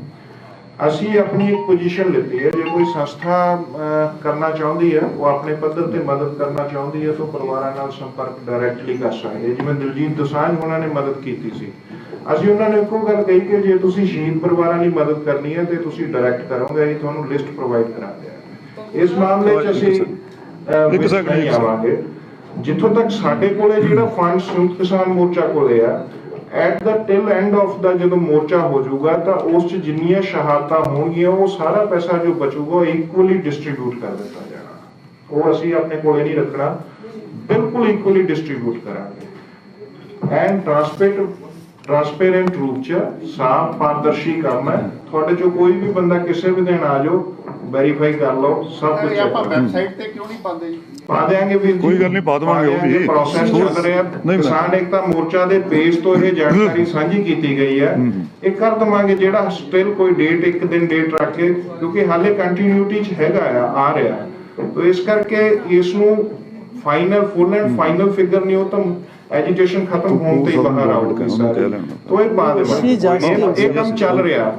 ਅਸੀਂ ਆਪਣੀ ਇੱਕ ਪੋਜੀਸ਼ਨ ਲਿੱਤੀ ਹੈ, ਜੇ ਕੋਈ ਸੰਸਥਾ ਕਰਨਾ ਚਾਹੁੰਦੀ ਹੈ, ਉਹ ਆਪਣੇ ਪੱਧਰ ਤੇ ਮਦਦ ਕਰਨਾ ਚਾਹੁੰਦੀ ਹੈ ਤਾਂ ਪਰਿਵਾਰਾਂ ਨਾਲ ਸੰਪਰਕ ਡਾਇਰੈਕਟਲੀ ਕਰ ਸਕਦੇ। ਜਿਵੇਂ ਦਿਲਜੀਤ ਦੋਸਾਂਝ ਉਹਨਾਂ ਨੇ ਮਦਦ ਕੀਤੀ ਸੀ, ਅਸੀਂ ਉਹਨਾਂ ਨੂੰ ਇੱਕੋ ਗੱਲ ਕਹੀ ਕਿ ਜੇ ਤੁਸੀਂ ਸ਼ਹੀਦ ਪਰਿਵਾਰਾਂ ਲਈ ਮਦਦ ਕਰਨੀ ਹੈ ਤੇ ਤੁਸੀਂ ਡਾਇਰੈਕਟ ਕਰੋਗੇ, ਅਸੀਂ ਤੁਹਾਨੂੰ ਲਿਸਟ ਪ੍ਰੋਵਾਈਡ ਕਰਾਂਗੇ। ਇਸ ਮਾਮਲੇ 'ਚ ਅਸੀਂ ਨਹੀਂ ਆਵਾਂਗੇ। ਜਿੱਥੋਂ ਤੱਕ ਸਾਡੇ ਕੋਲੇ ਜਿਹੜਾ ਫੰਡ ਸੰਯੁਕਤ ਕਿਸਾਨ ਮੋਰਚਾ ਕੋਲੇ ਆ, at the till end of the ਜਦੋਂ ਮੋਰਚਾ ਹੋ ਜਾਊਗਾ ਤਾਂ ਉਸ 'ਚ ਜਿੰਨੀਆਂ ਸ਼ਹਾਦਤਾਂ ਹੋਣਗੀਆਂ ਉਹ ਸਾਰਾ ਪੈਸਾ ਜੋ ਬਚੂਗਾ ਉਹ ਇਕੁਅਲੀ ਡਿਸਟ੍ਰੀਬਿਊਟ ਕਰ ਦਿੱਤਾ ਜਾਣਾ। ਉਹ ਅਸੀਂ ਆਪਣੇ ਕੋਲੇ ਨਹੀਂ ਰੱਖਣਾ, ਬਿਲਕੁਲ ਇਕੁਅਲੀ ਡਿਸਟ੍ਰੀਬਿਊਟ ਕਰਾਂਗੇ। ਐਂਡ ਟ੍ਰਾਂਸਪੇਰੈਂਟ ਰੂਪ 'ਚ ਸਾਫ਼ ਪਾਰਦਰਸ਼ੀ ਕੰਮ ਹੈ। ਤੁਹਾਡੇ 'ਚੋਂ ਕੋਈ ਵੀ ਬੰਦਾ ਕਿਸੇ ਵੀ ਦਿਨ ਆ ਜਾਓ, ਵੈਰੀਫਾਈ ਕਰ ਲਓ, ਸਭ ਕੁਝ ਆਪਾਂ ਵੈਬਸਾਈਟ ਤੇ ਕਿਉਂ ਨਹੀਂ ਪਾਉਂਦੇ ਜੀ? ਪਾ ਦੇਾਂਗੇ ਵੀਰ ਜੀ, ਕੋਈ ਗੱਲ ਨਹੀਂ, ਪਾ ਦੇਵਾਂਗੇ। ਉਹ ਵੀ ਪ੍ਰੋਸੈਸ ਚੱਲ ਰਿਹਾ। ਕਿਸਾਨ ਏਕਤਾ ਮੋਰਚਾ ਦੇ ਪੇਜ ਤੋਂ ਇਹ ਜਾਣਕਾਰੀ ਸਾਂਝੀ ਕੀਤੀ ਗਈ ਹੈ। ਇਹ ਕਰ ਦਵਾਂਗੇ ਜਿਹੜਾ ਸਟਿਲ ਕੋਈ ਡੇਟ, ਇੱਕ ਦਿਨ ਡੇਟ ਰੱਖ ਕੇ, ਕਿਉਂਕਿ ਹਾਲੇ ਕੰਟੀਨਿਊਟੀ 'ਚ ਹੈਗਾ ਆ ਰਿਹਾ, ਤਾਂ ਇਸ ਕਰਕੇ ਇਸ ਨੂੰ final full and final figure ਨਹੀਂ, ਉਹ ਤਾਂ ਐਜੀਟੇਸ਼ਨ ਖਤਮ ਹੋਣ ਤੇ ਹੀ ਬਾਹਰ ਆਊਗਾ ਸਾਰੇ। ਤੋਂ ਇਹ ਬਾਅਦ ਇਹ ਕੰਮ ਚੱਲ ਰਿਹਾ।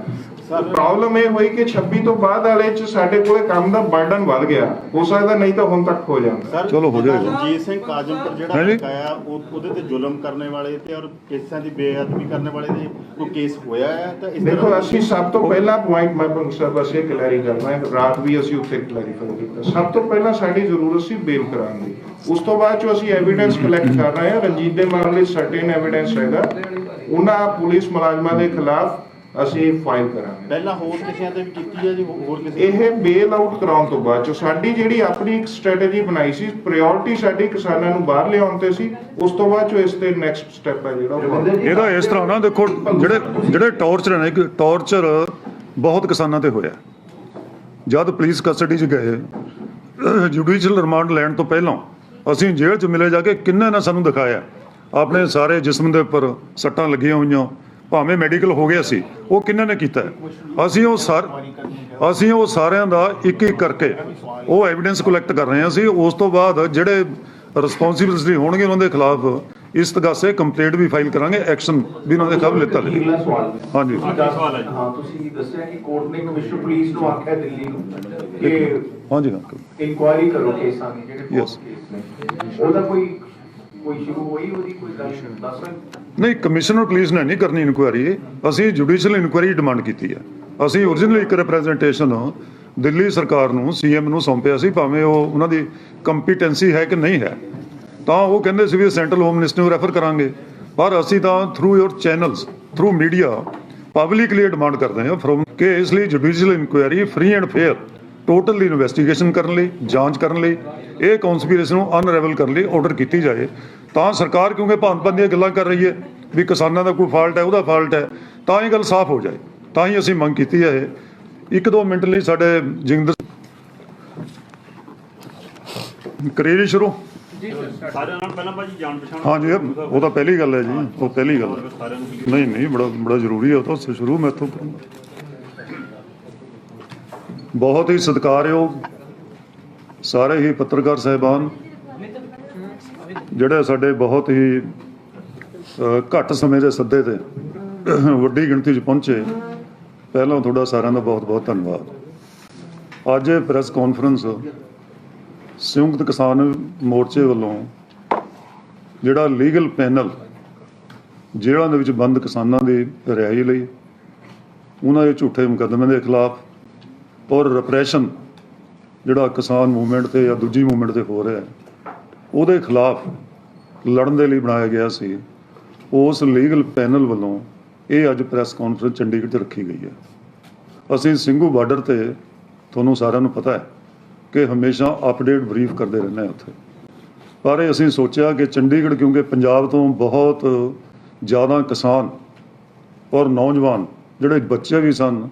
ਪ੍ਰੋਬਲਮ ਇਹ ਹੋਈ ਕਿ 26 ਤੋਂ ਬਾਅਦ ਵਾਲੇ 'ਚ ਸਾਡੇ ਕੋਲੇ ਕੰਮ ਦਾ ਬਰਡਨ ਵੱਧ ਗਿਆ, ਹੋ ਸਕਦਾ ਨਹੀਂ ਤਾਂ ਹੁਣ ਤੱਕ ਹੋ ਜਾਂਦਾ। ਚਲੋ ਹੋ ਜਾਏਗਾ। ਰਣਜੀਤ ਸਿੰਘ ਕਾਜ਼ਮਪੁਰ ਜਿਹੜਾ ਲਗਾਇਆ ਉਹਦੇ ਤੇ ਜ਼ੁਲਮ ਕਰਨੇ ਵਾਲੇ ਤੇ ਔਰ ਕੇਸਾਂ ਦੀ ਬੇਅਦਬੀ ਕਰਨ ਵਾਲੇ ਦੇ ਕੋਈ ਕੇਸ ਹੋਇਆ ਹੈ ਤਾਂ ਇਸ ਦੇਖੋ, ਅਸੀਂ ਸਭ ਤੋਂ ਪਹਿਲਾ ਪੁਆਇੰਟ ਮੈਂ ਤੁਹਾਨੂੰ ਸਰ ਬਸ ਇਹ ਕਲੈਰੀ ਕਰਨਾ ਹੈ, ਰਾਤ ਵੀ ਅਸੀਂ ਉੱਥੇ ਕਲੈਰੀਫਾਈ ਕੀਤਾ। ਸਭ ਤੋਂ ਪਹਿਲਾਂ ਸਾਡੀ ਜ਼ਰੂਰਤ ਸੀ ਬੇਲ ਕਰਾਉਣ ਦੀ। ਉਸ ਤੋਂ ਬਾਅਦ ਚ ਅਸੀਂ ਐਵੀਡੈਂਸ ਕਲੈਕਟ ਕਰ ਰਹੇ ਹਾਂ। ਰਣਜੀਤ ਦੇ ਮਾਮਲੇ ਸਰਟੇਨ ਐਵੀਡੈਂਸ ਹੈਗਾ, ਉਹਨਾਂ ਪੁਲਿਸ ਮੁਲਾਜ਼ਮਾਂ ਦੇ ਖਿਲਾਫ ਅਸੀਂ ਫਾਈਲ ਕਰਾਂਗੇ। ਪਹਿਲਾਂ ਹੋਰ ਕਿਸੇ ਤੇ ਵੀ ਕੀਤੀ ਹੈ ਜੀ, ਹੋਰ ਕਿਸੇ ਇਹ ਬੇਲ ਆਊਟ ਕਰਾਉਣ ਤੋਂ ਬਾਅਦ ਚ ਸਾਡੀ ਜਿਹੜੀ ਆਪਣੀ ਇੱਕ ਸਟ੍ਰੈਟਜੀ ਬਣਾਈ ਸੀ, ਪ੍ਰਾਇੋਰਟੀ ਸਾਡੀ ਕਿਸਾਨਾਂ ਨੂੰ ਬਾਹਰ ਲਿਆਉਣ ਤੇ ਸੀ। ਉਸ ਤੋਂ ਬਾਅਦ ਚ ਇਸ ਤੇ ਨੈਕਸਟ ਸਟੈਪ ਹੈ ਜਿਹੜਾ ਇਹਦਾ ਇਸ ਤਰ੍ਹਾਂ ਨਾ, ਦੇਖੋ ਜਿਹੜੇ ਟੌਰਚਰ ਨੇ, ਟੌਰਚਰ ਬਹੁਤ ਕਿਸਾਨਾਂ ਤੇ ਹੋਇਆ। ਜਦ ਪੁਲਿਸ ਕਸਟਡੀ 'ਚ ਗਏ, ਜੁਡੀਸ਼ੀਅਲ ਰਿਮਾਂਡ ਲੈਣ ਤੋਂ ਪਹਿਲਾਂ ਅਸੀਂ ਜੇਲ੍ਹ 'ਚ ਮਿਲੇ ਜਾ ਕੇ, ਕਿੰਨੇ ਨੇ ਸਾਨੂੰ ਦਿਖਾਇਆ ਆਪਣੇ ਸਾਰੇ ਜਿਸਮ ਦੇ ਉੱਪਰ ਸੱਟਾਂ ਲੱਗੀਆਂ ਹੋਈਆਂ, ਭਾਵੇਂ ਮੈਡੀਕਲ ਹੋ ਗਿਆ ਸੀ, ਉਹ ਕਿੰਨੇ ਨੇ ਕੀਤਾ। ਅਸੀਂ ਉਹ ਸਾਰਿਆਂ ਦਾ ਇੱਕ ਇੱਕ ਕਰਕੇ ਉਹ ਐਵੀਡੈਂਸ ਕਲੈਕਟ ਕਰ ਰਹੇ ਹਾਂ। ਅਸੀਂ ਉਸ ਤੋਂ ਬਾਅਦ ਜਿਹੜੇ ਰਿਸਪੌਂਸਿਬਿਲਟੀ ਹੋਣਗੇ ਉਹਨਾਂ ਦੇ ਖਿਲਾਫ ਇਸਤਗਾਸੇ ਕੰਪਲੇਂਟ ਵੀ ਫਾਈਲ ਕਰਾਂਗੇ, ਐਕਸ਼ਨ ਵੀ ਉਹਨਾਂ ਦੇ ਖਿਲਾਫ ਲਿੱਤਾ ਜਾਏਗਾ। ਹਾਂਜੀ ਹਾਂ, ਤੁਸੀਂ ਦੱਸਿਆ ਕਿ ਕੋਰਟ ਨੇ ਕਮਿਸ਼ਨਰ ਪੁਲਿਸ ਨੂੰ ਆਖਿਆ ਦਿੱਲੀ ਨੂੰ ਕਿ ਹਾਂਜੀ ਹਾਂ ਇਨਕੁਆਇਰੀ ਕਰੋ ਕੇਸਾਂ ਦੀ, ਜਿਹੜੇ ਕੇਸ ਨੇ, ਉਹਦਾ ਕੋਈ ਸ਼ੁਰੂ ਹੋਈ, ਉਹਦੀ ਕੋਈ ਗੱਲ ਦੱਸ ਰਹੇ? ਨਹੀਂ, ਕਮਿਸ਼ਨਰ ਪੁਲਿਸ ਨੇ ਨਹੀਂ ਕਰਨੀ ਇਨਕੁਆਇਰੀ, ਅਸੀਂ ਜੁਡੀਸ਼ੀਅਲ ਇਨਕੁਆਇਰੀ ਡਿਮਾਂਡ ਕੀਤੀ ਹੈ। ਅਸੀਂ ਓਰੀਜਨਲੀ ਇੱਕ ਰਿਪਰੈਜ਼ੈਂਟੇਸ਼ਨ ਦਿੱਲੀ ਸਰਕਾਰ ਨੂੰ, CM ਨੂੰ ਸੌਂਪਿਆ ਸੀ, ਭਾਵੇਂ ਉਹ ਉਹਨਾਂ ਦੀ ਕੰਪੀਟੈਂਸੀ ਹੈ ਕਿ ਨਹੀਂ ਹੈ। ਤਾਂ ਉਹ ਕਹਿੰਦੇ ਸੀ ਵੀ ਸੈਂਟਰਲ ਹੋਮ ਮਿਨਿਸਟਰ ਨੂੰ ਰੈਫਰ ਕਰਾਂਗੇ, ਪਰ ਅਸੀਂ ਤਾਂ through your channels, through media publicly demand ਕਰਦੇ ਹਾਂ ਫਰੋਮ ਕਿ ਇਸ ਲਈ judicial inquiry free and fair total investigation ਕਰਨ ਲਈ, ਜਾਂਚ ਕਰਨ ਲਈ, ਇਹ ਕੌਨਸਪੀਰੇਸੀ ਨੂੰ ਅਨਰੈਵਲ ਕਰਨ ਲਈ ਆਰਡਰ ਕੀਤੀ ਜਾਏ। ਤਾਂ ਸਰਕਾਰ ਕਿਉਂਕਿ ਭਾਂਤ ਦੀਆਂ ਗੱਲਾਂ ਕਰ ਰਹੀ ਹੈ ਵੀ ਕਿਸਾਨਾਂ ਦਾ ਕੋਈ ਫਾਲਟ ਹੈ, ਉਹਦਾ ਫਾਲਟ ਹੈ, ਤਾਂ ਇਹ ਗੱਲ ਸਾਫ਼ ਹੋ ਜਾਏ। ਤਾਂ ਹੀ ਅਸੀਂ ਮੰਗ ਕੀਤੀ ਹੈ। ਇਹ 1-2 ਮਿੰਟ ਲਈ ਸਾਡੇ ਜਿੰਦਰ ਕਰੀਏ ਸ਼ੁਰੂ। ਸਾਰਿਆਂ ਨਾਲ ਪਹਿਲਾਂ ਭਾਜੀ ਜਾਣ ਪਛਾਣ। ਹਾਂਜੀ, ਉਹ ਤਾਂ ਪਹਿਲੀ ਗੱਲ ਹੈ ਜੀ, ਉਹ ਪਹਿਲੀ ਗੱਲ ਹੈ। ਨਹੀਂ, ਬੜਾ ਜ਼ਰੂਰੀ ਹੈ, ਉਹ ਤਾਂ ਸ਼ੁਰੂ ਮੈਂ ਇੱਥੋਂ ਕਰਾਂਗਾ। ਬਹੁਤ ਹੀ ਸਤਿਕਾਰਯੋਗ ਸਾਰੇ ਹੀ ਪੱਤਰਕਾਰ ਸਾਹਿਬਾਨ, ਜਿਹੜੇ ਸਾਡੇ ਬਹੁਤ ਹੀ ਘੱਟ ਸਮੇਂ ਦੇ ਸੱਦੇ ਤੇ ਵੱਡੀ ਗਿਣਤੀ 'ਚ ਪਹੁੰਚੇ, ਪਹਿਲਾਂ ਤੁਹਾਡਾ ਸਾਰਿਆਂ ਦਾ ਬਹੁਤ ਬਹੁਤ ਧੰਨਵਾਦ। ਅੱਜ ਇਹ ਪ੍ਰੈਸ ਕਾਨਫਰੰਸ ਸੰਯੁਕਤ ਕਿਸਾਨ ਮੋਰਚੇ ਵੱਲੋਂ ਜਿਹੜਾ ਲੀਗਲ ਪੈਨਲ ਜੇਲ੍ਹਾਂ ਦੇ ਵਿੱਚ ਬੰਦ ਕਿਸਾਨਾਂ ਦੀ ਰਿਹਾਈ ਲਈ, ਉਹਨਾਂ ਦੇ ਝੂਠੇ ਮੁਕੱਦਮਿਆਂ ਦੇ ਖਿਲਾਫ ਔਰ ਰਿਪਰੈਸ਼ਨ ਜਿਹੜਾ ਕਿਸਾਨ ਮੂਵਮੈਂਟ ਤੇ ਜਾਂ ਦੂਜੀ ਮੂਵਮੈਂਟ ਤੇ ਹੋ ਰਿਹਾ ਉਹਦੇ ਖਿਲਾਫ ਲੜਨ ਦੇ ਲਈ ਬਣਾਇਆ ਗਿਆ ਸੀ। ਉਸ ਲੀਗਲ ਪੈਨਲ ਵੱਲੋਂ ਇਹ ਅੱਜ ਪ੍ਰੈਸ ਕਾਨਫਰੰਸ ਚੰਡੀਗੜ੍ਹ 'ਚ ਰੱਖੀ ਗਈ ਹੈ। ਅਸੀਂ ਸਿੰਘੂ ਬਾਰਡਰ ਤੇ ਤੁਹਾਨੂੰ ਸਾਰਿਆਂ ਨੂੰ ਪਤਾ ਹੈ ਕਿ ਹਮੇਸ਼ਾ ਅਪਡੇਟ ਬਰੀਫ ਕਰਦੇ ਰਹਿੰਦੇ ਹਾਂ ਉੱਥੇ, ਪਰ ਇਹ ਅਸੀਂ ਸੋਚਿਆ ਕਿ ਚੰਡੀਗੜ੍ਹ ਕਿਉਂਕਿ ਪੰਜਾਬ ਤੋਂ ਬਹੁਤ ਜ਼ਿਆਦਾ ਕਿਸਾਨ ਔਰ ਨੌਜਵਾਨ ਜਿਹੜੇ ਬੱਚੇ ਵੀ ਸਨ